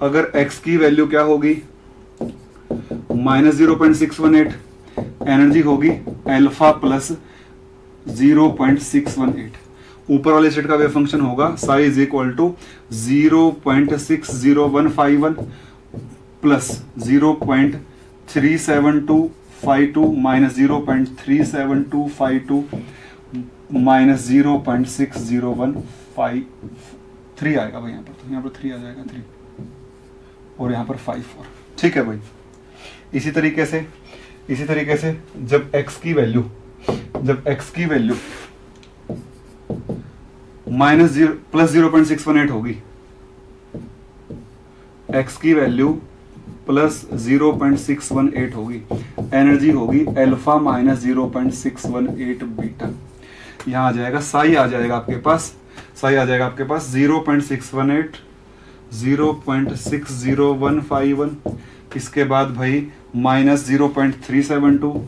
अगर x की वैल्यू क्या होगी, माइनस 0.618, एनर्जी होगी अल्फा प्लस 0.618, ऊपर वाले सेट का वेव फंक्शन होगा psi is equal to 0.60151 plus 0.37252 minus 0.37252 minus 0.6015 आएगा भाई, यहाँ पर तो यहाँ पर 3 आ जाएगा, 3 और यहाँ पर 5 4। ठीक है भाई, इसी तरीके से जब x की वैल्यू माइनस प्लस 0.618 होगी, x की वैल्यू प्लस 0.618 होगी, एनर्जी होगी अल्फा माइनस 0.618 बीटा। यहाँ आ जाएगा साई आ जाएगा आपके पास 0.618 0.60151, इसके बाद भाई माइनस 0.372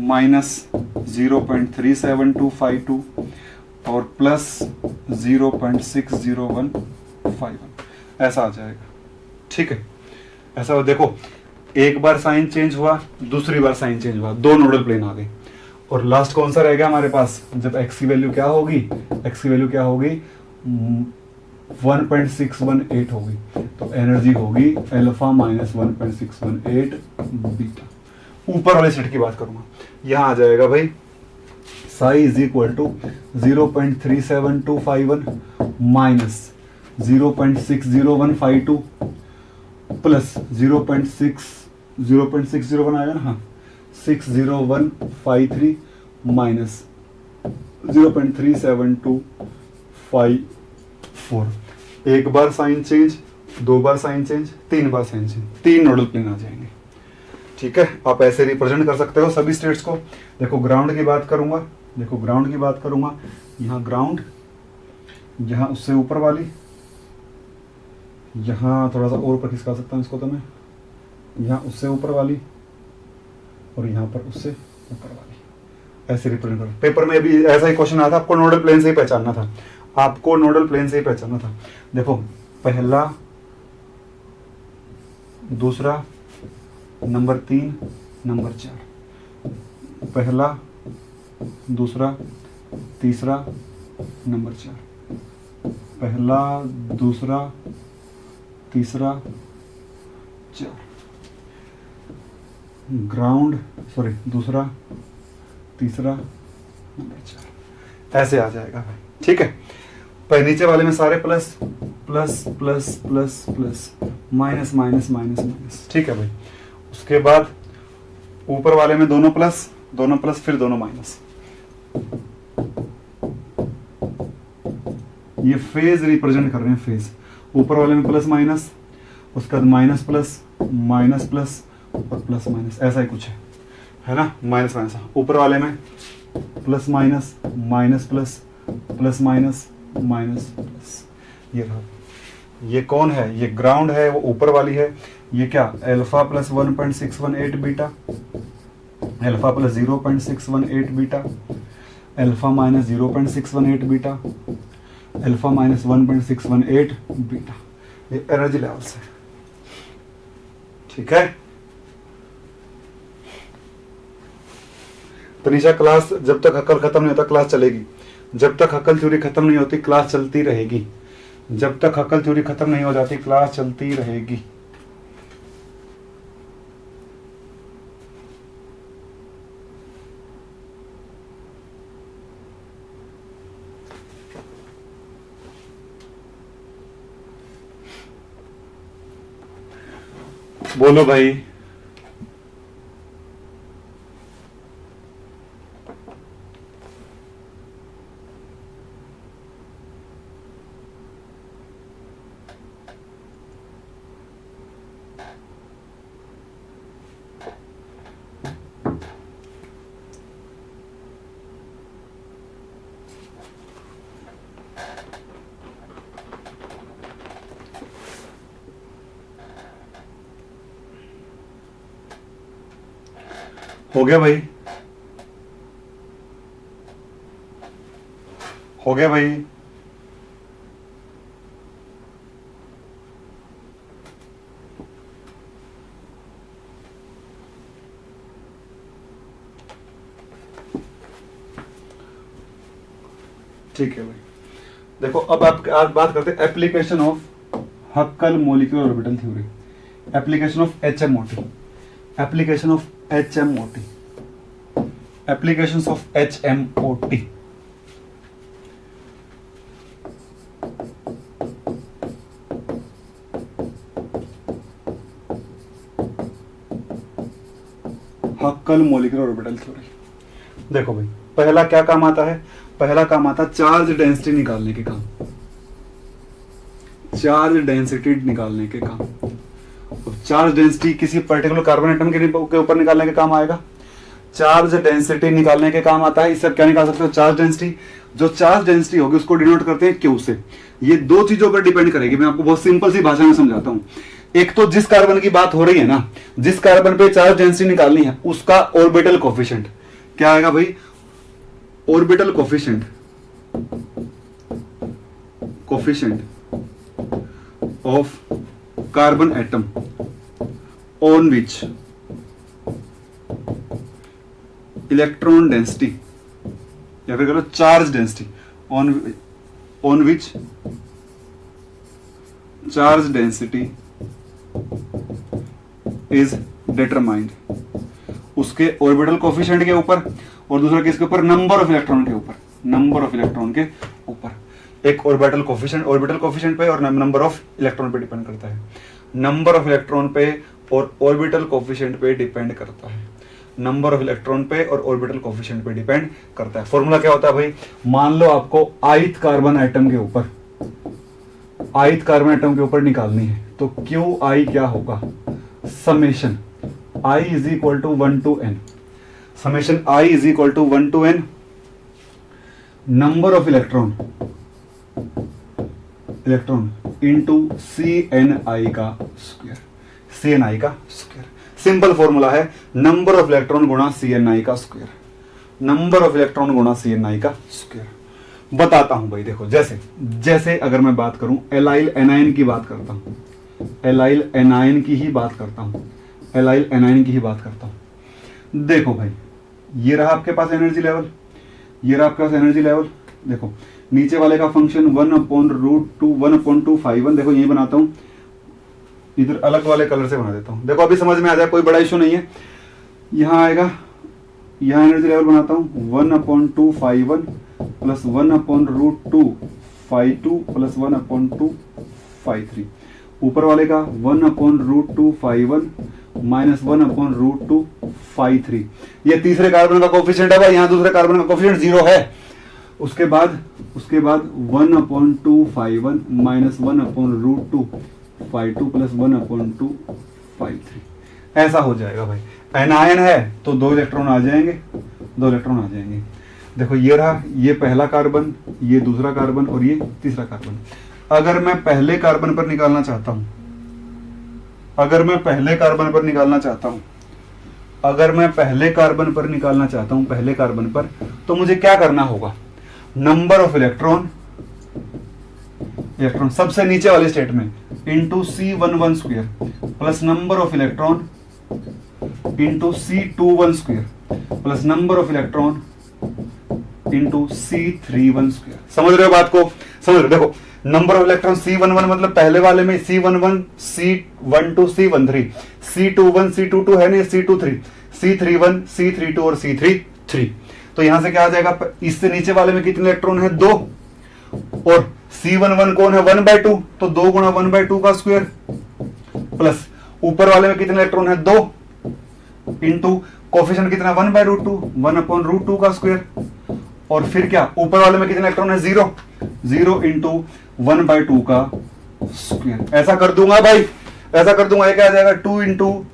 माइनस 0.37252 और प्लस 0.60151, ऐसा आ जाएगा। ठीक है, ऐसा देखो एक बार साइन चेंज हुआ, दूसरी बार साइन चेंज हुआ, दो नोडल प्लेन आ गए। और लास्ट कौन सा रह गया हमारे पास, जब x की वैल्यू क्या होगी, 1.618 होगी, तो एनर्जी होगी अल्फा माइनस 1.618 बीटा। ऊपर वाले सेट की बात करूंगा, यहां आ जाएगा भाई psi is equal to 0.37251 minus 0.60152 plus 0.601 आएगा ना, हाँ 60153 माइनस 0.37254। एक बार साइन चेंज, दो बार साइन चेंज, तीन बार साइन चेंज, तीन नोडल प्लेन आ जाएंगे। ठीक है, आप ऐसे रिप्रेजेंट कर सकते हो सभी स्टेट्स को। देखो ग्राउंड की बात करूंगा, यहाँ ग्राउंड, यहाँ उससे ऊपर वाली, यहाँ थोड़ा सा और ऊपर खिसका सकता हूँ इसको तो मैं, यहाँ उससे ऊपर वाली और यहाँ पर उससे ऊपर वाली, ऐसे रिप्रेजेंट करो। पेपर में भी ऐसा ही क्वेश्चन आया था, आपको नोडल प्लेन से ही पहचानना था, देखो पहला, दूसरा, नंबर 3, नंबर 4, पहला, दूसरा, तीसरा, नंबर 4, पहला, दूसरा, तीसरा, 4, ग्राउंड, सॉरी दूसरा, तीसरा, नंबर 4, ऐसे आ जाएगा भाई। ठीक है, पर नीचे वाले में सारे plus plus plus plus plus minus minus minus minus. ठीक है भाई, उसके बाद ऊपर वाले में दोनों प्लस फिर दोनों माइनस, ये फेज रिप्रेजेंट कर रहे हैं, फेज। ऊपर वाले में प्लस माइनस, उसके बाद माइनस प्लस और प्लस माइनस, ऐसा ही कुछ है ना, माइनस माइनस। ऊपर वाले में plus minus plus minus plus. ये रहा, ये कौन है, ये ग्राउंड है, वो ऊपर वाली है। ये क्या, alpha plus 1.618 beta, alpha plus 0.618 beta, alpha minus 0.618 beta, alpha minus 1.618 beta. ये एनर्जी लेवल्स है, ठीक है। तनिषा क्लास जब तक हक्कल खत्म नहीं होता क्लास चलेगी, जब तक हक्कल थ्योरी खत्म नहीं होती क्लास चलती रहेगी, जब तक हक्कल थ्योरी खत्म नहीं हो जाती क्लास चलती रहेगी। बोलो भाई। हो गया भाई, हो गया भाई। ठीक है भाई, देखो अब आप आज बात करते हैं application of हक्कल molecular orbital theory, application of HMOT, application of HMOT, applications of HMOT। हक्कल molecular orbital theory. देखो भाई, पहला क्या काम आता है, पहला काम आता है चार्ज डेंसिटी निकालने के काम, चार्ज डेंसिटी निकालने के काम। चार्ज डेंसिटी किसी पर्टिकुलर कार्बन एटम के ऊपर निकालने के काम आएगा, चार्ज डेंसिटी निकालने के काम आता है। इससे क्या निकाल सकते हो, चार्ज डेंसिटी। जो चार्ज डेंसिटी होगी उसको डिनोट करते हैं क्यू से। ये दो चीजों पर डिपेंड करेगी, मैं आपको बहुत सिंपल सी भाषा में समझाता हूं। एक तो जिस कार्बन की बात हो रही है ना, जिस कार्बन पे चार्ज डेंसिटी निकालनी है उसका ऑर्बिटल कोफिशिएंट क्या आएगा भाई, orbital coefficient, coefficient of carbon atom on which electron density, या फिर करो charge density, on which charge density is determined. उसके ऑर्बिटल कोफिशिएंट के ऊपर, और दूसरा किसके ऊपर, नंबर ऑफ इलेक्ट्रॉन के ऊपर, नंबर ऑफ इलेक्ट्रॉन के ऊपर। एक ऑर्बिटल कोफिशिएंट पे और नंबर ऑफ इलेक्ट्रॉन पे डिपेंड करता है, नंबर ऑफ इलेक्ट्रॉन पे और ऑर्बिटल कोफिशिएंट पे डिपेंड करता है, नंबर ऑफ इलेक्ट्रॉन पे और ऑर्बिटल कोफिशिएंट पे डिपेंड करता है। फॉर्मूला क्या होता है भाई, मान लो आपको ith कार्बन एटम के ऊपर, ith कार्बन एटम के ऊपर निकालनी है, तो क्यू आई क्या होगा, summation I is equal to 1 to n, summation I is equal to 1 to n number of electron into CNI का स्क्वायर, CNI का स्क्वायर। सिंपल फॉर्मूला है नंबर ऑफ इलेक्ट्रॉन गुणा CNI का स्क्वायर, नंबर ऑफ इलेक्ट्रॉन गुणा CNI का स्क्वायर। बताता हूं भाई, देखो जैसे अगर मैं बात करूं एलाइल एनाइन की बात करता हूं, एलाइल एनाइन की ही बात करता हूं, एलाइल एनाइन की ही बात करता हूं। देखो भाई, ये रहा आपके पास एनर्जी लेवल, ये रहा आपके पास एनर्जी लेवल। देखो नीचे वाले का फंक्शन 1/√2 1/251, देखो यही बनाता हूं, इधर अलग वाले कलर से बना देता हूं। देखो अभी समझ में आ जाए, कोई बड़ा इशू नहीं है। यहां आएगा, यहां एनर्जी लेवल बनाता हूं 1/251 प्लस 1/√252 प्लस 1/253। ऊपर वाले का 1/√251 माइनस 1/√253। ये तीसरे कार्बन का कोफिशिएंट है भाई, यहां दूसरे कार्बन का कोफिशिएंट 0 है। उसके बाद 1/2 φ1 माइनस 1/√2 φ2 प्लस 1/2 φ3, ऐसा हो जाएगा भाई। एनायन है तो 2 इलेक्ट्रॉन आ जाएंगे, 2 इलेक्ट्रॉन आ जाएंगे। देखो ये रहा, ये पहला कार्बन, ये दूसरा कार्बन और ये तीसरा कार्बन। अगर मैं पहले कार्बन पर निकालना चाहता हूं, अगर मैं पहले कार्बन पर निकालना चाहता हूं, अगर मैं पहले कार्बन पर निकालना चाहता हूं, पहले कार्बन पर, तो मुझे क्या करना होगा? नंबर ऑफ इलेक्ट्रॉन, इलेक्ट्रॉन सबसे नीचे वाले स्टेट में into C11 square plus number of electron into C21 square plus number of electron into C31 square. समझ रहे हो बात को? समझ रहे हो? देखो नंबर ऑफ इलेक्ट्रॉन C11 मतलब पहले वाले में C11 C12 C13, C21 C22 है नहीं, C23 C31 C32 और C33। तो यहां से क्या आ जाएगा? इससे नीचे वाले में कितने इलेक्ट्रॉन है? 2, और C11 कौन है? 1/2, तो 2 गुणा 1/2 का स्क्वायर प्लस ऊपर वाले में कितने इलेक्ट्रॉन है? 2 इंटू कोफिशिएंट कितना? 1/√2, 1/√2 का स्क्वायर, और फिर क्या? ऊपर वाले में कितने इलेक्ट्रॉन है? 0, 0 इंटू 1/2 का स्क्वायर। ऐसा कर दूंगा भाई, ऐसा कर दूंगा। ये क्या आ जाएगा? 2 इंटू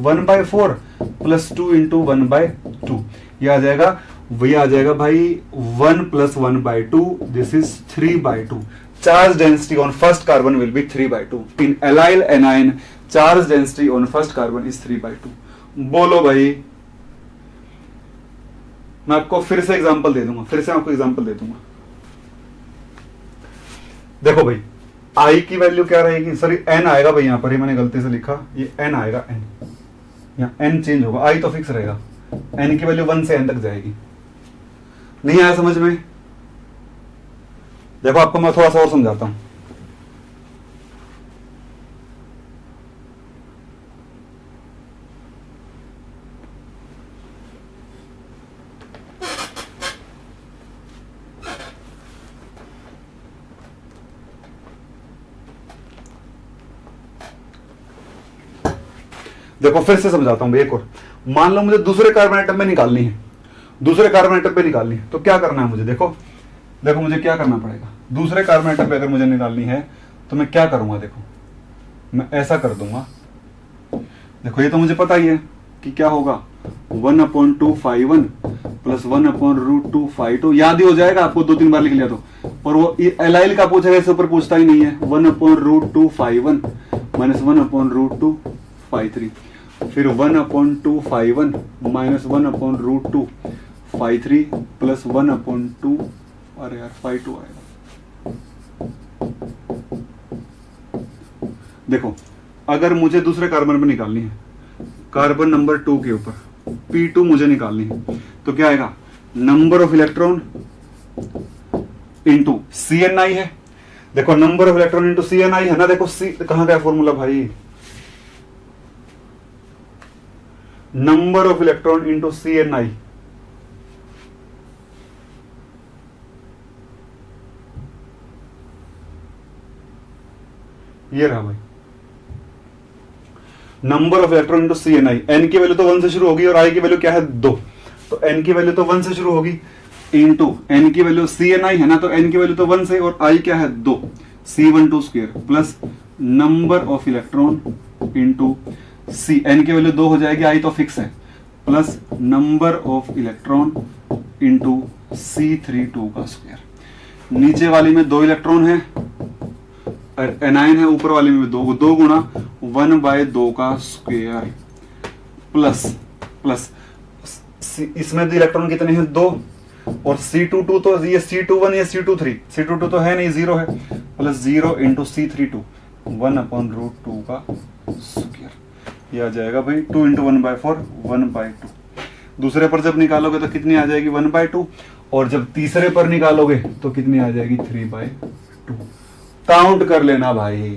1/4 प्लस 2 इंटू 1/2, ये आ जाएगा, वही आ जाएगा भाई 1 plus 1/2, this is 3/2। Charge density on first carbon will be 3/2 in allyl A9. Charge density on first carbon is 3/2। बोलो भाई, मैं आपको फिर से एग्जांपल दे दूंगा, फिर से आपको एग्जांपल दे दूंगा। देखो भाई आई की वैल्यू क्या रहेगी? सॉरी एन आएगा भाई, यहां पर ही मैंने गलती से लिखा, ये एन आएगा, एन, यहां एन चेंज होगा, आई तो फिक्स रहेगा। एन की वैल्यू 1 से एन तक जाएगी। नहीं आया समझ में? देखो आपको मैं थोड़ा सा और समझाता हूं। देखो फिर से समझाता हूं भाई एक और। मान लो मुझे दूसरे कार्बन एटम में निकालनी है, दूसरे कार्बन एटम पे निकालनी है, तो क्या करना है मुझे? देखो देखो मुझे क्या करना पड़ेगा? दूसरे कार्बन एटम पे अगर मुझे निकालनी है तो मैं क्या करूंगा? देखो मैं ऐसा कर दूंगा। देखो ये तो मुझे पता ही है कि क्या होगा, 1/2 φ1 प्लस 1/√2 φ2, याद ही हो जाएगा आपको, 2-3 बार लिख लिया तो। और वो एलाइल का पूछेगा, इसके ऊपर पूछता ही नहीं है। 1/√2 φ1 माइनस 1/√2 φ3, फिर 1/2 φ1 माइनस 1/√2 φ3 प्लस 1/2, अरे यार φ2 आएगा। देखो अगर मुझे दूसरे कार्बन पे निकालनी है, कार्बन नंबर 2 के ऊपर P2 मुझे निकालनी है, तो क्या आएगा? Number of electron into CNI है। देखो number of electron into CNI है ना। देखो सी कहां गया फॉर्मूला भाई? Number of electron into CNI, ये रहा भाई, number of electron into CNI। N की वैल्यू तो 1 से शुरू होगी और आई की वैल्यू क्या है? 2, तो एन की वैल्यू तो 1 से शुरू होगी, इंटू एन की वैल्यू CNI है ना, तो एन की वैल्यू तो 1 से, और आई क्या है? 2, C12 square plus number of electron into C, N की वैल्यू 2 हो जाएगी, आई तो फिक्स है, plus number of electron into C32 का स्क्वायर। नीचे वाली में 2 इलेक्ट्रॉन है, एनाइन है, ऊपर वाले में 2 गुणा 1/2 का स्क्वायर प्लस प्लस इसमें 2 इलेक्ट्रॉन कितने हैं? 2, और C22 तो ये C21 या C23, C22 तो है नहीं, 0 है, प्लस 0 इंटू C32 1/√2 का स्क्वायर। ये आ जाएगा भाई 2 इंटू 1/4 1/2। दूसरे पर जब निकालोगे तो कितनी आ जाएगी? 1/2, और जब तीसरे पर निकालोगे तो कितनी आ जाएगी? 3/2। काउंट कर लेना भाई,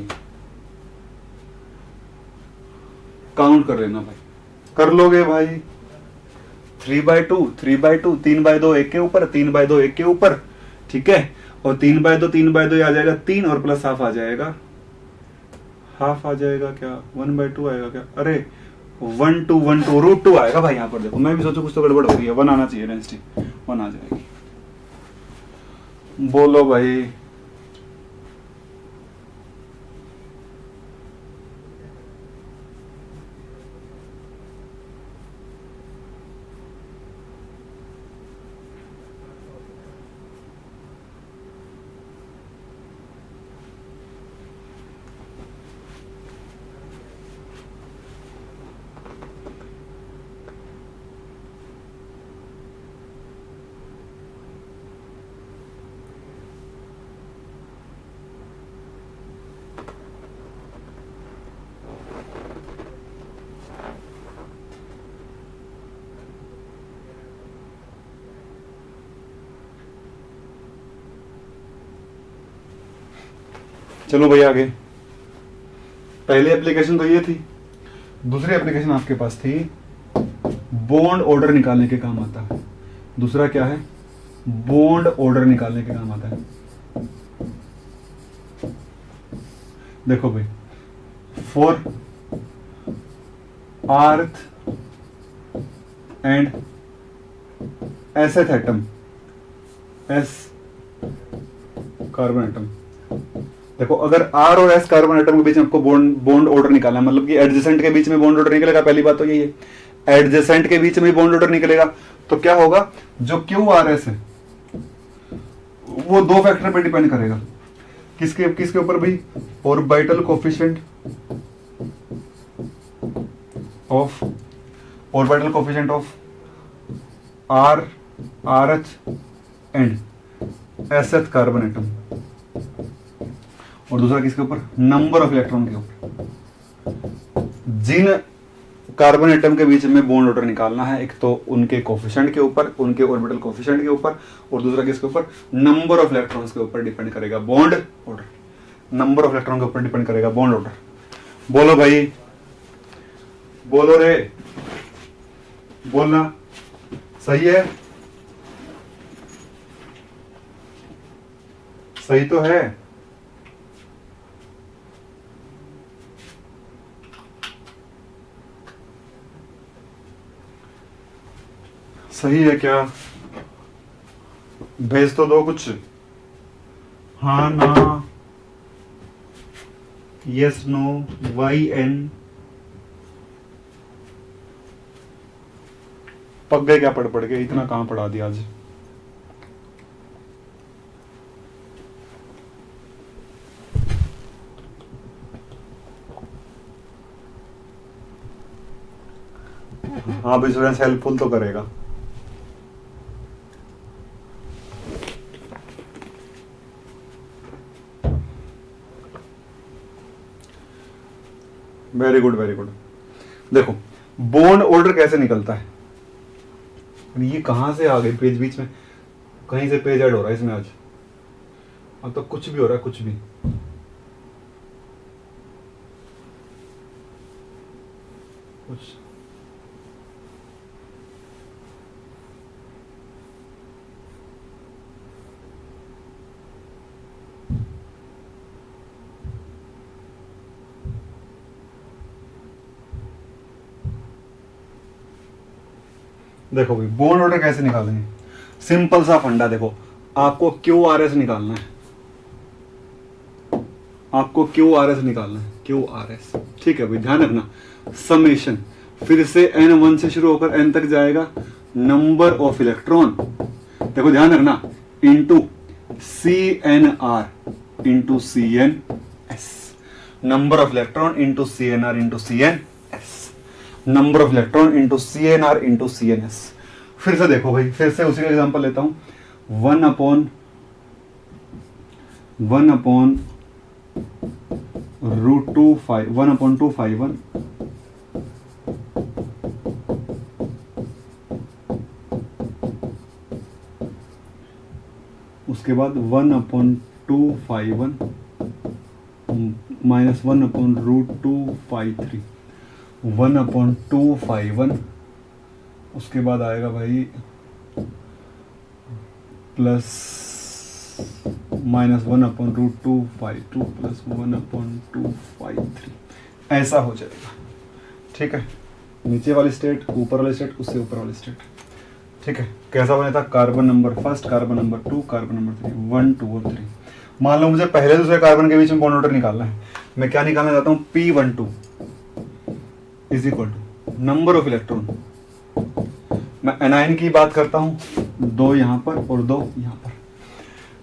काउंट कर लेना भाई, कर लोगे भाई। 3/2 3/2, 3/2 एक के ऊपर, 3/2 एक के ऊपर, ठीक है, और 3/2 3/2 आ जाएगा 3, और प्लस हाफ आ जाएगा, हाफ आ जाएगा क्या? 1/2 आएगा क्या? अरे 1 2 √2 आएगा भाई। यहाँ पर देखो मैं भी सोचू कुछ तो गड़बड़ हो रही है, 1 आना चाहिए, डेंसिटी 1 आ जाएगी। बोलो भाई। चलो भाई आगे। पहली एप्लीकेशन तो ये थी। दूसरी एप्लीकेशन आपके पास थी, बॉन्ड ऑर्डर निकालने के काम आता है। दूसरा क्या है? बॉन्ड ऑर्डर निकालने के काम आता है। देखो भाई, for rth and sth atom, S carbon atom. देखो, अगर आर और एस कार्बन एटम के बीच में आपको बॉन्ड ऑर्डर निकालना है, मतलब कि एडजेसेंट के बीच में बॉन्ड ऑर्डर निकलेगा। पहली बात तो यही है, एडजेसेंट के बीच में बॉन्ड ऑर्डर निकलेगा तो क्या होगा, जो क्यू आर एस है वो दो फैक्टर पे डिपेंड करेगा। किसके किसके ऊपर भाई? Orbital coefficient of R, R H and S H carbon atom. और दूसरा किसके ऊपर? नंबर ऑफ इलेक्ट्रॉन के ऊपर। जिन कार्बन एटम के बीच में बॉन्ड ऑर्डर निकालना है, एक तो उनके कोफिशिएंट के ऊपर, उनके ऑर्बिटल कोफिशिएंट के ऊपर, और दूसरा किसके ऊपर? नंबर ऑफ इलेक्ट्रॉन्स के ऊपर डिपेंड करेगा bond order. Number of electron के ऊपर डिपेंड करेगा बॉन्ड ऑर्डर। बोलो भाई, बोलो रे, बोलना। सही है? सही तो है? सही है क्या? भेज तो दो कुछ। हाँ ना, यस नो, वाई एन। पक गए क्या पढ़ के? इतना कहां पढ़ा दिया आज? हाँ भी स्टूडेंट्स, हेल्पफुल तो करेगा। Very good, very good. देखो, बॉन्ड ऑर्डर कैसे निकलता है? ये कहां से आ गए पेज बीच में? कहीं से पेज ऐड हो रहा है इसमें आज। अब तो कुछ भी हो रहा है, कुछ भी। कुछ देखो भाई, बॉन्ड ऑर्डर कैसे निकालेंगे? सिंपल सा फंडा। देखो, आपको क्यू आर एस निकालना है। आपको क्यू आर एस निकालना है, क्यू आर एस। ठीक है भाई, ध्यान रखना। समेशन फिर से n1 से शुरू होकर n तक जाएगा। नंबर ऑफ इलेक्ट्रॉन, देखो ध्यान रखना, into C N R into C N S. Number of electron into C N R into C N S. Number of electron into C N R into C N S. फिर से देखो भाई, फिर से उसी का एग्जांपल लेता हूं। वन अपॉन रूट 1/2 उसके बाद 1/2 माइनस 1/√2 1/2 उसके बाद आएगा भाई प्लस माइनस 1/√2 प्लस 1/2 ऐसा हो जाएगा। ठीक है, नीचे वाली स्टेट, ऊपर वाली स्टेट, उससे ऊपर वाली स्टेट। ठीक है। कैसा बना था, carbon number first, carbon number 2, carbon number 3, 1 2 और 3। मान लो मुझे पहले दूसरे कार्बन के बीच में बॉन्ड ऑर्डर निकालना है, मैं क्या निकालना चाहता हूँ, P12 is equal to number of electron. मैं एनाइन की बात करता हूँ, 2 यहाँ पर और 2 यहाँ पर।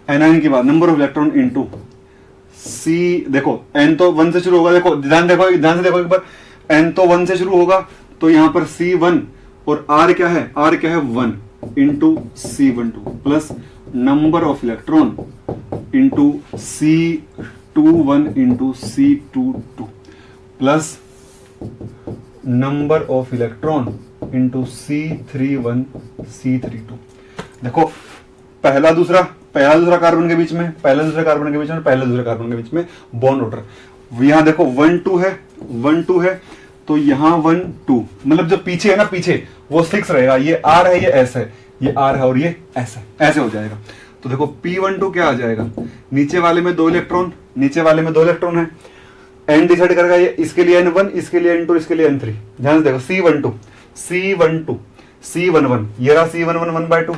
एनाइन की बात, नंबर ऑफ इलेक्ट्रॉन इनटू सी, देखो एन तो 1 से शुरू होगा, देखो ध्यान से देखो एक बार, एन तो 1 से शुरू होगा, तो यहाँ पर C1 और R क्या है, 1 into C12 plus number of electron into C21 into C22 plus number of electron into C31 C32। देखो पहला दूसरा कार्बन के बीच में, पहले दूसरे कार्बन के बीच में, पहले दूसरे कार्बन के बीच में बॉन्ड ऑर्डर। यहां देखो 1 2 है, तो यहां 1 2, मतलब जो पीछे है ना, पीछे वो 6 रहेगा, ये R है, ये S है, ये R है और ये S है, ऐसे हो जाएगा। तो देखो P12 क्या आ जाएगा, नीचे वाले में 2 इलेक्ट्रॉन, नीचे वाले में 2 इलेक्ट्रॉन है, एन डिसाइड करेगा ये, इसके लिए N1, इसके लिए N2, इसके लिए N3। ध्यान से देखो C11, ये रहा C11 1/2,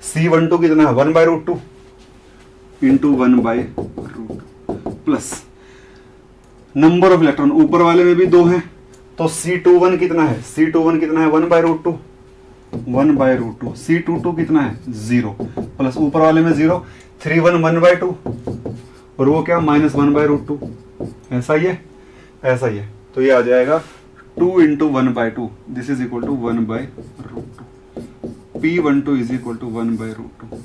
C12 कितना है 1/√2 into 1/√2 plus number of electron, ऊपर वाले में भी 2 है, तो C21 कितना है, 1/√2, 1/√2, C22 कितना है 0 प्लस ऊपर वाले में 0, 31 1/2 और वो क्या -1/√2, ऐसा ही है, तो ये आ जाएगा 2 into 1/2, this is equal to 1/√2। P12 is equal to 1/√2।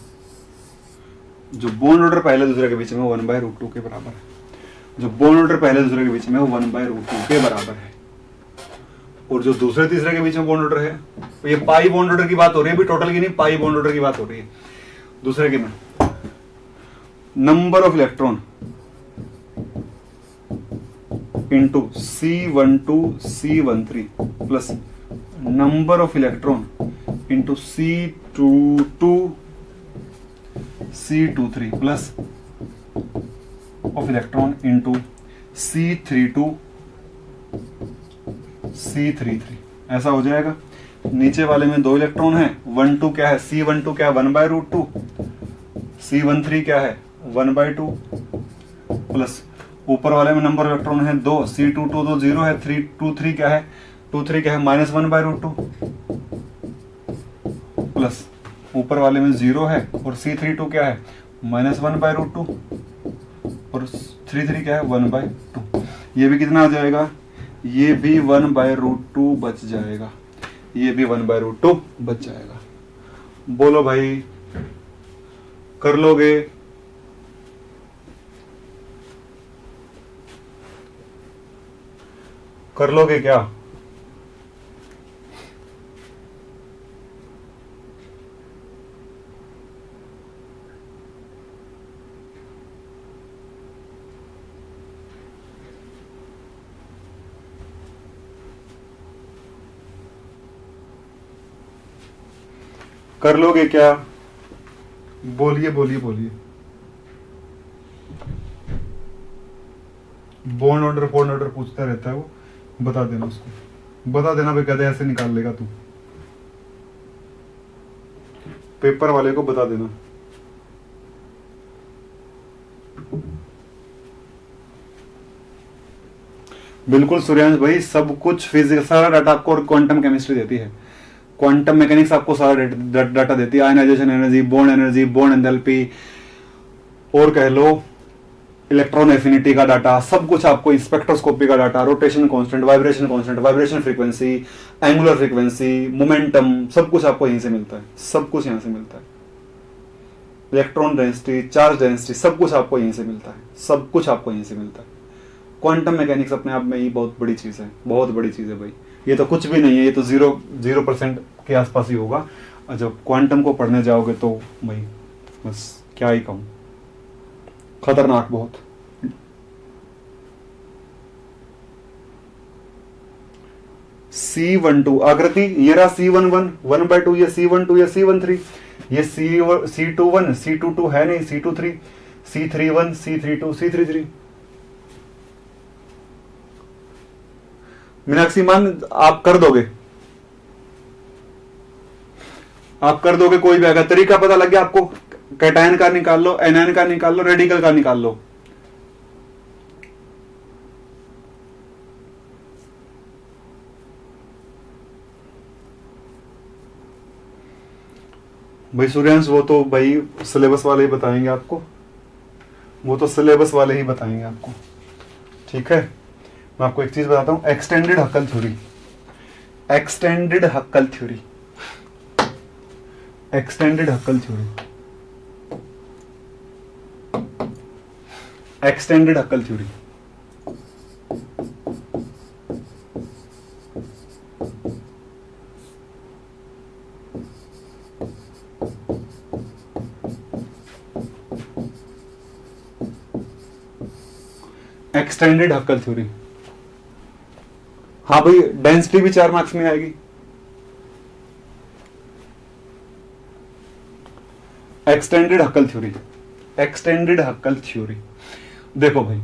जो बॉन्ड ऑर्डर पहले दूसरे के बीच में 1/√2 के बराबर है, जो बॉन्ड ऑर्डर पहले दूसरे के बीच में 1/√2 के बराबर है। और जो दूसरे तीसरे के बीच में बॉन्ड ऑर्डर है, तो ये पाई बॉन्ड ऑर्डर की बात हो रही है, अभी टोटल की नहीं, पाई बॉन्ड ऑर्डर की बात हो रही है। दूसरे के में number of electron into C12 C13 plus number of electron into C22 C23 plus of electron into C32 C33, ऐसा हो जाएगा। नीचे वाले में 2 इलेक्ट्रॉन है, 1 2 क्या है, C12 क्या है 1/√2, C13 क्या है 1/2 प्लस ऊपर वाले में नंबर इलेक्ट्रॉन है 2, C22 तो 0 है, 323 क्या है, 23 क्या है -1/√2 प्लस ऊपर वाले में 0 है और C32 क्या है -1/√2 और 33 क्या है 1/2। ये भी कितना आ जाएगा, ये भी 1/√2 बच जाएगा, ये भी 1/√2 बच जाएगा। बोलो भाई, कर लोगे? कर लोगे क्या? कर लोगे क्या? बोलिए बोलिए बोलिए। बॉन्ड ऑर्डर पूछता रहता है वो, बता देना उसको, बता देना भाई, कहते ऐसे निकाल लेगा तू, पेपर वाले को बता देना। बिल्कुल सूर्यांश भाई, सब कुछ फिजिक्स, सारा डाटा आपको क्वांटम केमिस्ट्री देती है, क्वांटम मैकेनिक्स आपको सारा डाटा देती है, आयनाइजेशन एनर्जी, बॉन्ड एंथैल्पी, और कह लो इलेक्ट्रॉन एफिनिटी का डाटा, सब कुछ आपको, स्पेक्ट्रोस्कोपी का data, rotation constant, vibration frequency, angular frequency, momentum, सब कुछ आपको यहीं से मिलता है, सब कुछ यहां से मिलता है। इलेक्ट्रॉन डेंसिटी, चार्ज डेंसिटी, सब कुछ आपको यहीं से मिलता है, सब कुछ आपको यहीं से मिलता है। क्वांटम मैकेनिक्स अपने आप में ही बहुत बड़ी चीज है, बहुत बड़ी चीज है भाई, ये तो कुछ भी नहीं है, ये तो 0% के आसपास ही होगा। और जब क्वांटम को पढ़ने जाओगे तो भाई बस क्या ही कहूं, खतरनाक बहुत। C12 आकृति, ये रहा C11 1/2, ये C12, ये C13, ये C21 C22 है नहीं, C23 C31 C32 C33। Meenakshi मान आप कर दोगे? आप कर दोगे कोई भी आएगा। तरीका पता लग गया आपको, कैटायन का निकाल लो, एनायन का निकाल लो, रेडिकल का निकाल लो। भाई सूर्यांश वो तो भाई सिलेबस वाले ही बताएंगे आपको, वो तो सिलेबस वाले ही बताएंगे आपको, ठीक है। मैं आपको एक चीज बताता हूं, extended हक्कल theory, extended हक्कल theory, extended हक्कल theory, extended हक्कल theory. Extended हक्कल theory, हाँ भाई डेंसिटी भी 4 मार्क्स में आएगी। Extended हक्कल theory, extended हक्कल theory. देखो भाई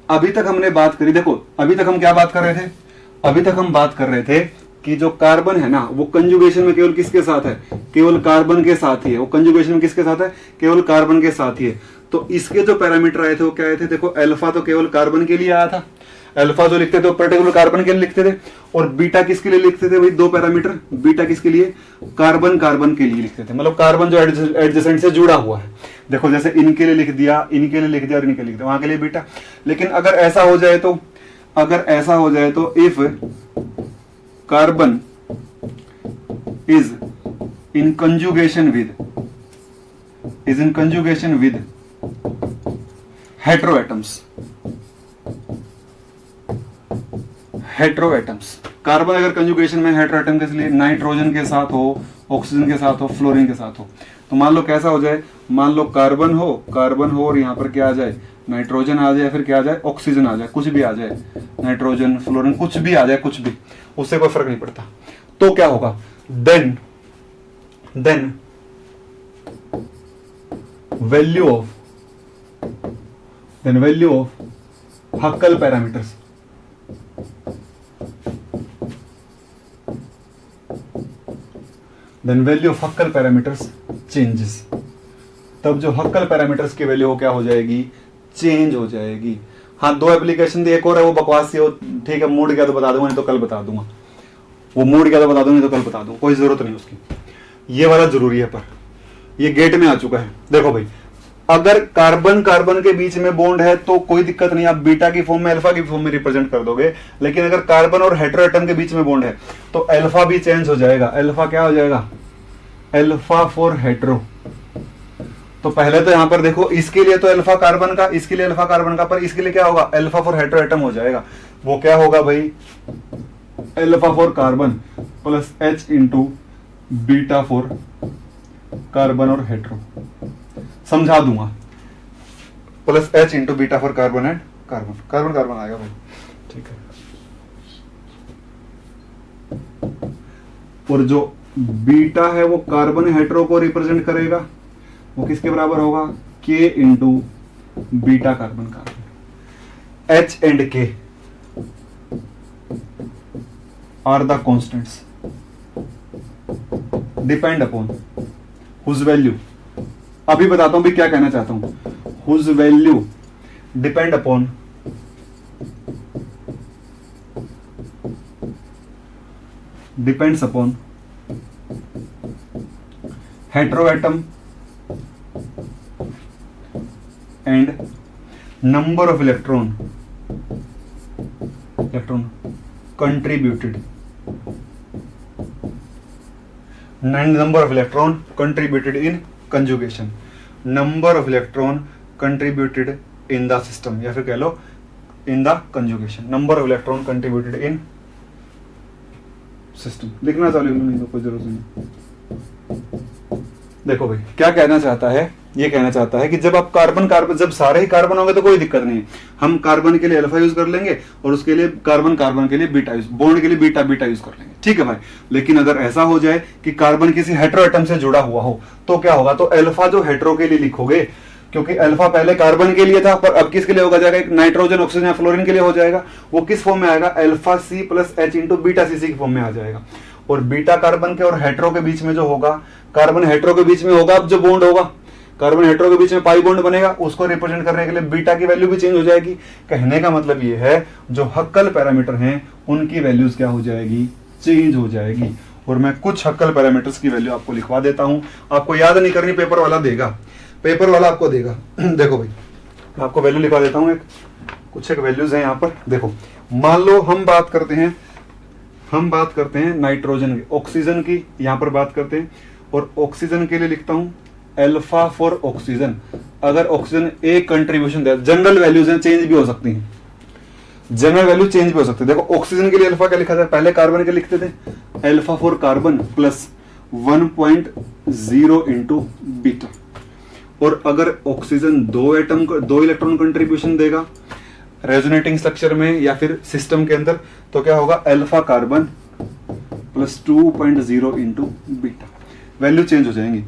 अभी तक हमने बात करी, देखो अभी तक हम क्या बात कर रहे थे, अभी तक हम बात कर रहे थे कि जो कार्बन है ना वो कंजुगेशन में केवल किसके साथ है, केवल कार्बन के साथ ही है। वो कंजुगेशन में किसके साथ है, केवल कार्बन के साथ ही है। तो इसके जो पैरामीटर आए थे वो क्या आए थे, देखो अल्फा तो केवल कार्बन के लिए आया था, अल्फा जो लिखते थे वो पर्टिकुलर कार्बन के लिए लिखते थे, और बीटा किसके लिए लिखते थे भाई, 2 पैरामीटर, बीटा किसके लिए, कार्बन कार्बन के लिए लिखते थे, मतलब कार्बन जो एडजेसेंट से जुड़ा हुआ है। देखो जैसे इनके लिए लिख दिया, इनके लिए लिख दिया और इनके लिए लिख दिया, वहां के लिए बीटा। लेकिन अगर ऐसा हो जाए तो, अगर ऐसा हो जाए तो if carbon is in conjugation with heteroatoms, heteroatoms, carbon अगर कंजुगेशन में हेटेरोएटम के लिए नाइट्रोजन के साथ हो, ऑक्सीजन के साथ हो, फ्लोरीन के साथ हो, तो मान लो कैसा हो जाए, मान लो कार्बन हो और यहां पर क्या आ जाए, नाइट्रोजन आ जाए, फिर क्या आ जाए, ऑक्सीजन आ जाए, कुछ भी आ जाए, नाइट्रोजन फ्लोरीन कुछ भी आ जाए, कुछ भी, उससे कोई फर्क नहीं पड़ता। तो क्या होगा, then value of Hückel parameters, then value of Hückel parameters changes. तब जो हक्कल पैरामीटर्स की वैल्यू हो क्या हो जाएगी, चेंज हो जाएगी। हाँ 2 एप्लीकेशन दी, एक और है वो बकवास सी हो, ठीक है, मूड गया तो बता दूंगा, नहीं तो कल बता दूंगा, वो मूड गया तो बता दूंगा, नहीं तो कल बता दूंगा, कोई जरूरत नहीं उसकी। ये वाला जरूरी है, पर ये गेट में आ चुका है। देखो भाई अगर कार्बन कार्बन के बीच में बॉन्ड है तो कोई दिक्कत नहीं, आप बीटा की फॉर्म में, अल्फा की फॉर्म में रिप्रेजेंट कर दोगे। लेकिन अगर कार्बन और हेटेरोएटम के बीच में बॉन्ड है तो अल्फा भी चेंज हो जाएगा। अल्फा क्या हो जाएगा, अल्फा फॉर हेटेरो। तो पहले तो यहां पर देखो, इसके लिए तो अल्फा कार्बन का, इसके लिए अल्फा कार्बन का, पर इसके लिए क्या होगा, अल्फा फॉर हेटेरोएटम हो जाएगा। वो क्या होगा भाई, alpha for carbon plus H into beta for carbon और हेटेरो, समझा दूंगा, plus H into beta for carbon and carbon, carbon carbon आएगा भाई, ठीक है। और जो बीटा है वो कार्बन हेटेरो को रिप्रेजेंट करेगा, वो किसके बराबर होगा, K into beta carbon carbon. H and K are the constants depend upon whose value, अभी बताता हूं भी क्या कहना चाहता हूं, whose value depend upon depends upon heteroatom and number of electron contributed, number of electron contributed in conjugation, number of electron contributed in the system, या फिर कह लो in the conjugation, number of electron contributed in system। लिखना चालू नहीं तो कोई जरूरत नहीं। देखो भाई क्या कहना चाहता है, ये कहना चाहता है कि जब आप कार्बन कार्बन, जब सारे ही कार्बन होंगे तो कोई दिक्कत नहीं है, हम कार्बन के लिए अल्फा यूज कर लेंगे और उसके लिए कार्बन कार्बन के लिए बीटा यूज, बॉन्ड के लिए बीटा बीटा यूज कर लेंगे, ठीक है भाई। लेकिन अगर ऐसा हो जाए कि कार्बन किसी हेटेरोएटम से जुड़ा हुआ हो तो क्या होगा, तो अल्फा जो हेटेरो के लिए लिखोगे, क्योंकि अल्फा पहले कार्बन के लिए था, पर अब किसके लिए होगा जाएगा, एक नाइट्रोजन ऑक्सीजन या फ्लोरीन के लिए हो जाएगा। वो किस फॉर्म में आएगा, alpha C plus H into beta C के फॉर्म में आ जाएगा। और बीटा कार्बन के और हेटेरो के बीच में जो होगा, कार्बन हेटेरो के बीच में होगा, अब जो बॉन्ड होगा कार्बन हेटेरो के बीच में पाई बॉन्ड बनेगा, उसको रिप्रेजेंट करने के लिए बीटा की वैल्यू भी चेंज हो जाएगी। कहने का मतलब ये है जो हक्कल पैरामीटर हैं उनकी वैल्यूज क्या हो जाएगी, चेंज हो जाएगी। और मैं कुछ हक्कल पैरामीटर्स की वैल्यू आपको लिखवा देता हूं, आपको याद नहीं करनी, पेपर वाला देगा, पेपर वाला आपको देगा। देखो भाई मैं आपको वैल्यू लिखवा देता हूं, कुछ एक वैल्यूज हैं यहाँ पर। देखो मान लो हम बात करते हैं नाइट्रोजन की, ऑक्सीजन की यहाँ पर बात करते हैं, और ऑक्सीजन के लिए लिखता हूं अल्फा फॉर ऑक्सीजन। अगर ऑक्सीजन एक कंट्रीब्यूशन दे, जनरल वैल्यूज हैं, चेंज भी हो सकती हैं, जनरल वैल्यू चेंज भी हो सकती है। देखो ऑक्सीजन के लिए अल्फा क्या लिखा था, पहले कार्बन के लिखते थे alpha for carbon plus 1.0 into beta. और अगर ऑक्सीजन दो इलेक्ट्रॉन कंट्रीब्यूशन देगा रेजोनेटिंग स्ट्रक्चर में या फिर सिस्टम के अंदर, तो क्या होगा alpha carbon plus 2.0 into beta, value change हो जाएंगी।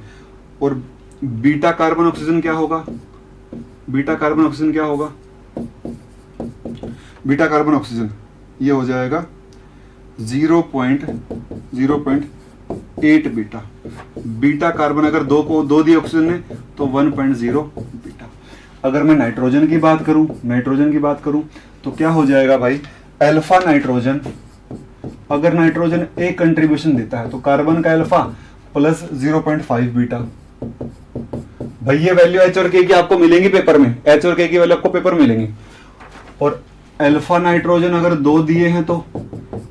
और बीटा कार्बन ऑक्सीजन क्या होगा, बीटा कार्बन ऑक्सीजन क्या होगा, बीटा कार्बन ऑक्सीजन ये हो जाएगा 0.8 बीटा। बीटा कार्बन अगर दो दिए ऑक्सीजन ने तो 1.0 बीटा। अगर मैं नाइट्रोजन की बात करूं तो क्या हो जाएगा भाई, अल्फा नाइट्रोजन, अगर नाइट्रोजन एक कंट्रीब्यूशन देता है तो कार्बन का अल्फा प्लस 0.5 बीटा। भाई ये वैल्यू एच और के की आपको मिलेंगी पेपर में, एच और के की वैल्यू आपको पेपर मिलेंगी। और अल्फा नाइट्रोजन अगर दो दिए हैं तो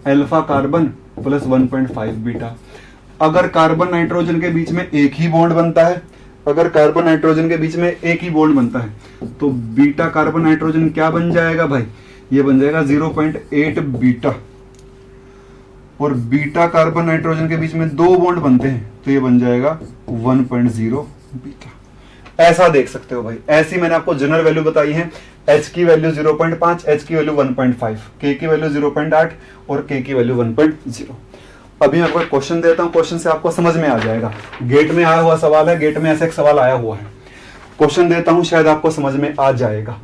अल्फा कार्बन प्लस 1.5 बीटा। अगर कार्बन नाइट्रोजन के बीच में एक ही बॉन्ड बनता है, अगर कार्बन नाइट्रोजन के बीच में एक ही बॉन्ड बनता है तो बीटा कार्बन नाइट्रोजन क्या बन जाएगा भाई, ये बन जाएगा 0.8 बीटा। और बीटा कार्बन नाइट्रोजन के बीच में दो बॉन्ड बनते हैं तो ये बन जाएगा 1.0 बीटा। ऐसा देख सकते हो भाई, ऐसी मैंने आपको जनरल वैल्यू बताई है। H की वैल्यू 0.5, H की वैल्यू 1.5, K की वैल्यू 0.8 और K की वैल्यू 1.0। अभी मैं आपको एक क्वेश्चन देता हूं, क्वेश्चन से आपको समझ में आ जाएगा। गेट में आया हुआ सवाल है, गेट में ऐसा एक सवाल आया हुआ है। क्वेश्चन देता हूं, शायद आपको समझ में आ जाएगा,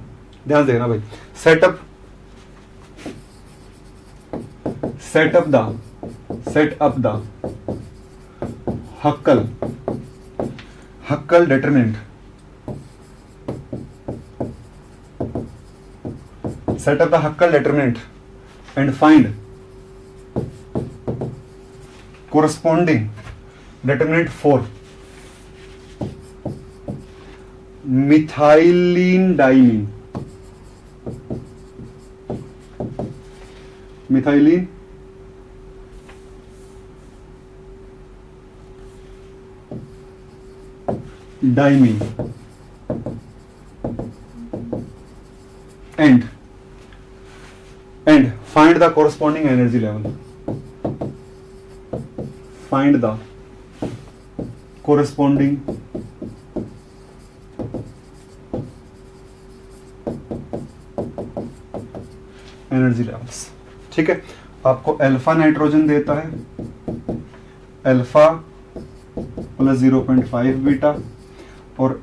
ध्यान देना भाई। Setup the हक्कल determinant, set up the Huckel determinant and find corresponding determinant for methylene diamine, and find the corresponding energy level. Find the corresponding energy levels. ठीक है, आपको अल्फा नाइट्रोजन देता है अल्फा प्लस 0.5 बीटा, और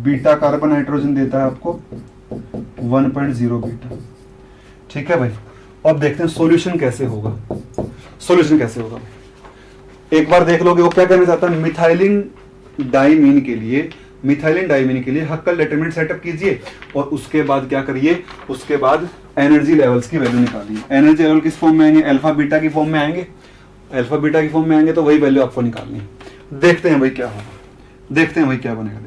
beta carbon nitrogen देता है आपको 1.0 beta. ठीक है भाई, अब देखते हैं सॉल्यूशन कैसे होगा। एक बार देख लोगे वो क्या करना चाहता है, मिथाइलिन डाइमीन के लिए हक्कल डिटरमिनेंट सेटअप कीजिए और उसके बाद क्या करिए, उसके बाद एनर्जी लेवल्स की वैल्यू निकालिए। एनर्जी लेवल किस फॉर्म में आएंगे, अल्फा बीटा की फॉर्म में आएंगे। तो वही वैल्यू आपको निकालनी है। देखते हैं भाई क्या होगा, देखते हैं भाई क्या बनेगा।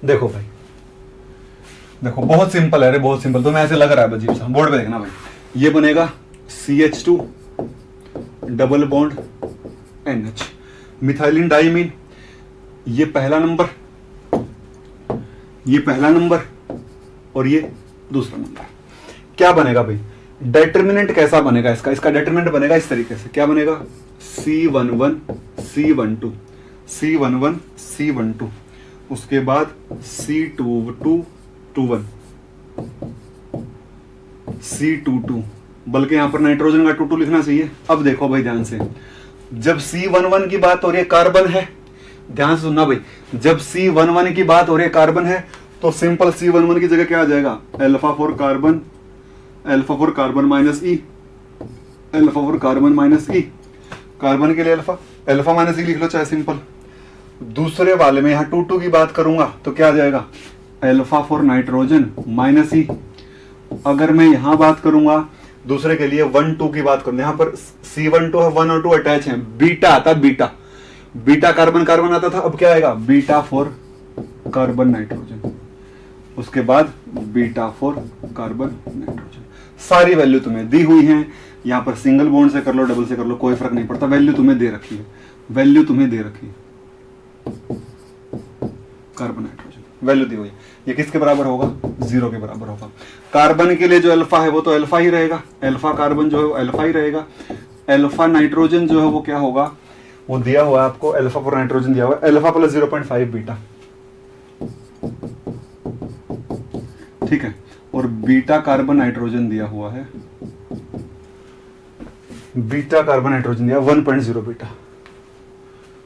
देखो भाई, देखो बहुत सिंपल है रे, बहुत सिंपल। तो मैं ऐसे लग रहा है अजीब सा, बोर्ड पे देखना भाई। ये बनेगा CH2 double bond NH, methylene diamine, ये पहला नंबर और ये दूसरा नंबर। क्या बनेगा भाई, डिटरमिनेंट कैसा बनेगा इसका डिटरमिनेंट बनेगा इस तरीके से। क्या बनेगा, C11 C12 C11 C12, उसके बाद C22 21 C22, बल्कि यहां पर नाइट्रोजन का 22 लिखना चाहिए। अब देखो भाई ध्यान से, जब C11 की बात हो रही है कार्बन है, ध्यान से सुनना भाई, जब C11 की बात हो रही है कार्बन है तो सिंपल C11 की जगह क्या आ जाएगा, alpha for carbon, alpha for carbon minus E, alpha for carbon minus E, carbon के लिए अल्फा, अल्फा माइनस ई लिख लो चाहे सिंपल। दूसरे वाले में यहाँ 2 की बात करूंगा तो क्या आ जाएगा, अल्फा फॉर नाइट्रोजन माइनस ई। अगर मैं यहां बात करूंगा दूसरे के लिए 1 2 की बात करूं, यहां पर C12 है, 1 और 2 अटैच हैं, बीटा आता, बीटा बीटा कार्बन कार्बन आता था, अब क्या आएगा, बीटा फॉर कार्बन नाइट्रोजन, उसके बाद बीटा फॉर कार्बन नाइट्रोजन। सारी वैल्यू तुम्हें दी हुई हैं, यहां पर सिंगल बॉन्ड से कर लो डबल से कर लो कोई फर्क नहीं पड़ता, वैल्यू तुम्हें दे रखी है, वैल्यू तुम्हें दे रखी है, कार्बन नाइट्रोजन वैल्यू दी हुई है। ये किसके बराबर होगा, 0 के बराबर होगा। कार्बन के लिए जो अल्फा है वो तो अल्फा ही रहेगा, अल्फा कार्बन जो है वो अल्फा ही रहेगा। अल्फा नाइट्रोजन जो है वो क्या होगा, वो दिया हुआ है आपको, अल्फा फॉर नाइट्रोजन दिया हुआ है अल्फा प्लस 0.5 बीटा, ठीक है। और बीटा कार्बन नाइट्रोजन दिया हुआ है, बीटा कार्बन नाइट्रोजन दिया 1.0 बीटा,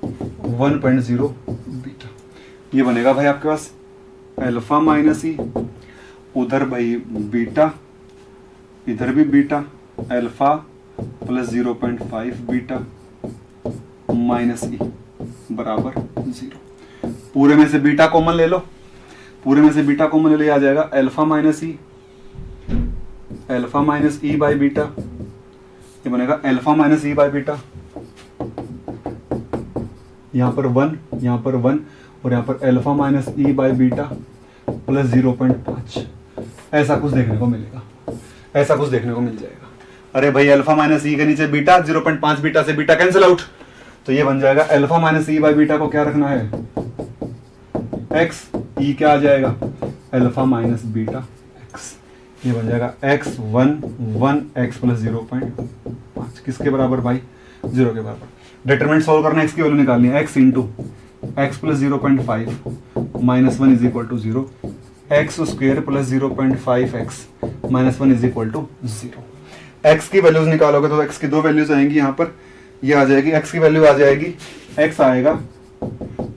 1.0 बीटा। ये बनेगा भाई आपके पास अल्फा माइनस ई, उधर भाई बीटा, इधर भी beta, alpha plus 0.5 beta minus E बराबर 0। पूरे में से बीटा कॉमन ले लो, पूरे में से बीटा कॉमन ले लो, आ जाएगा alpha minus E, alpha minus E by beta, ये बनेगा alpha minus E by beta, यहां पर 1, यहां पर 1, और यहां पर alpha minus E by beta plus 0.5। ऐसा कुछ देखने को मिलेगा, ऐसा कुछ देखने को मिल जाएगा। अरे भाई अल्फा माइनस ई के नीचे बीटा, 0.5 बीटा से बीटा कैंसिल आउट, तो ये बन जाएगा alpha minus E by beta को क्या रखना है, एक्स, ई क्या आ जाएगा, अल्फा माइनस बीटा एक्स, ये बन जाएगा x 1 एक्स प्लस 0.5 किसके बराबर भाई, 0 के बराबर। डिटरमिनेंट सॉल्व करना, x की वैल्यू निकालनी है, x into x plus 0.5 minus 1 is equal to 0, x square plus 0.5 x minus 1 is equal to 0। X की वैल्यूज निकालोगे तो एक्स की 2 वैल्यूज आएंगी, यहाँ पर ये आ जाएगी, एक्स की वैल्यू आ जाएगी, एक्स आएगा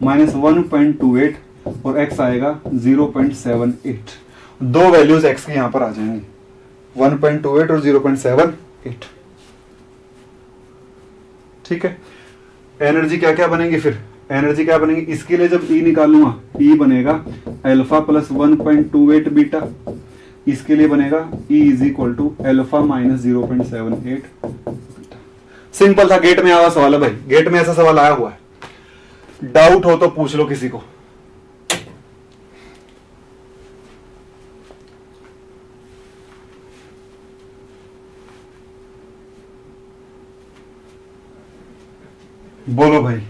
माइनस 1.28 और एक्स आएगा 0.78। 2 वैल्यूज एक्स की यहां पर आ जाएंगी, 1.28 और 0.78, ठीक है। एनर्जी क्या क्या बनेगी फिर, एनर्जी क्या बनेगी, इसके लिए जब ई निकालूंगा, ई बनेगा अल्फा प्लस 1.28 बीटा, इसके लिए बनेगा E is equal to alpha minus 0.78 beta. Simple था, गेट में आया सवाल है भाई, गेट में ऐसा सवाल आया हुआ है, डाउट हो तो पूछ लो किसी को। बोलो भाई,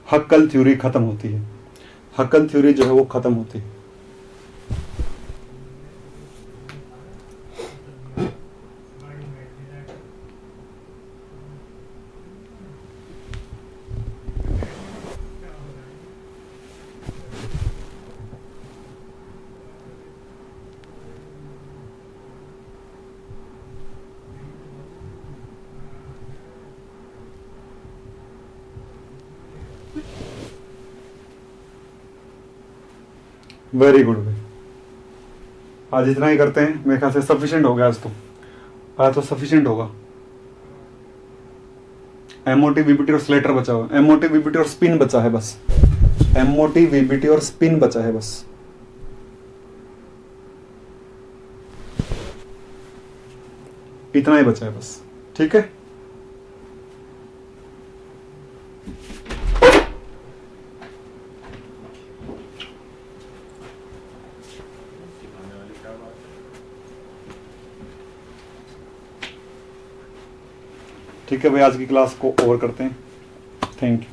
हक्कल थ्योरी खत्म होती है, हक्कल थ्योरी जो है वो खत्म होती है। वेरी गुड भाई, आज इतना ही करते हैं, मेरे ख्याल से सफिशिएंट हो गया आज तो सफिशिएंट होगा। एमओटी वीबीटी और स्लेटर बचा हुआ, एमओटी वीबीटी और स्पिन बचा है बस, एमओटी वीबीटी और स्पिन बचा है बस। इतना ही बचा है बस, ठीक है। ठीक है भाई, आज की क्लास को ओवर करते हैं, थैंक यू।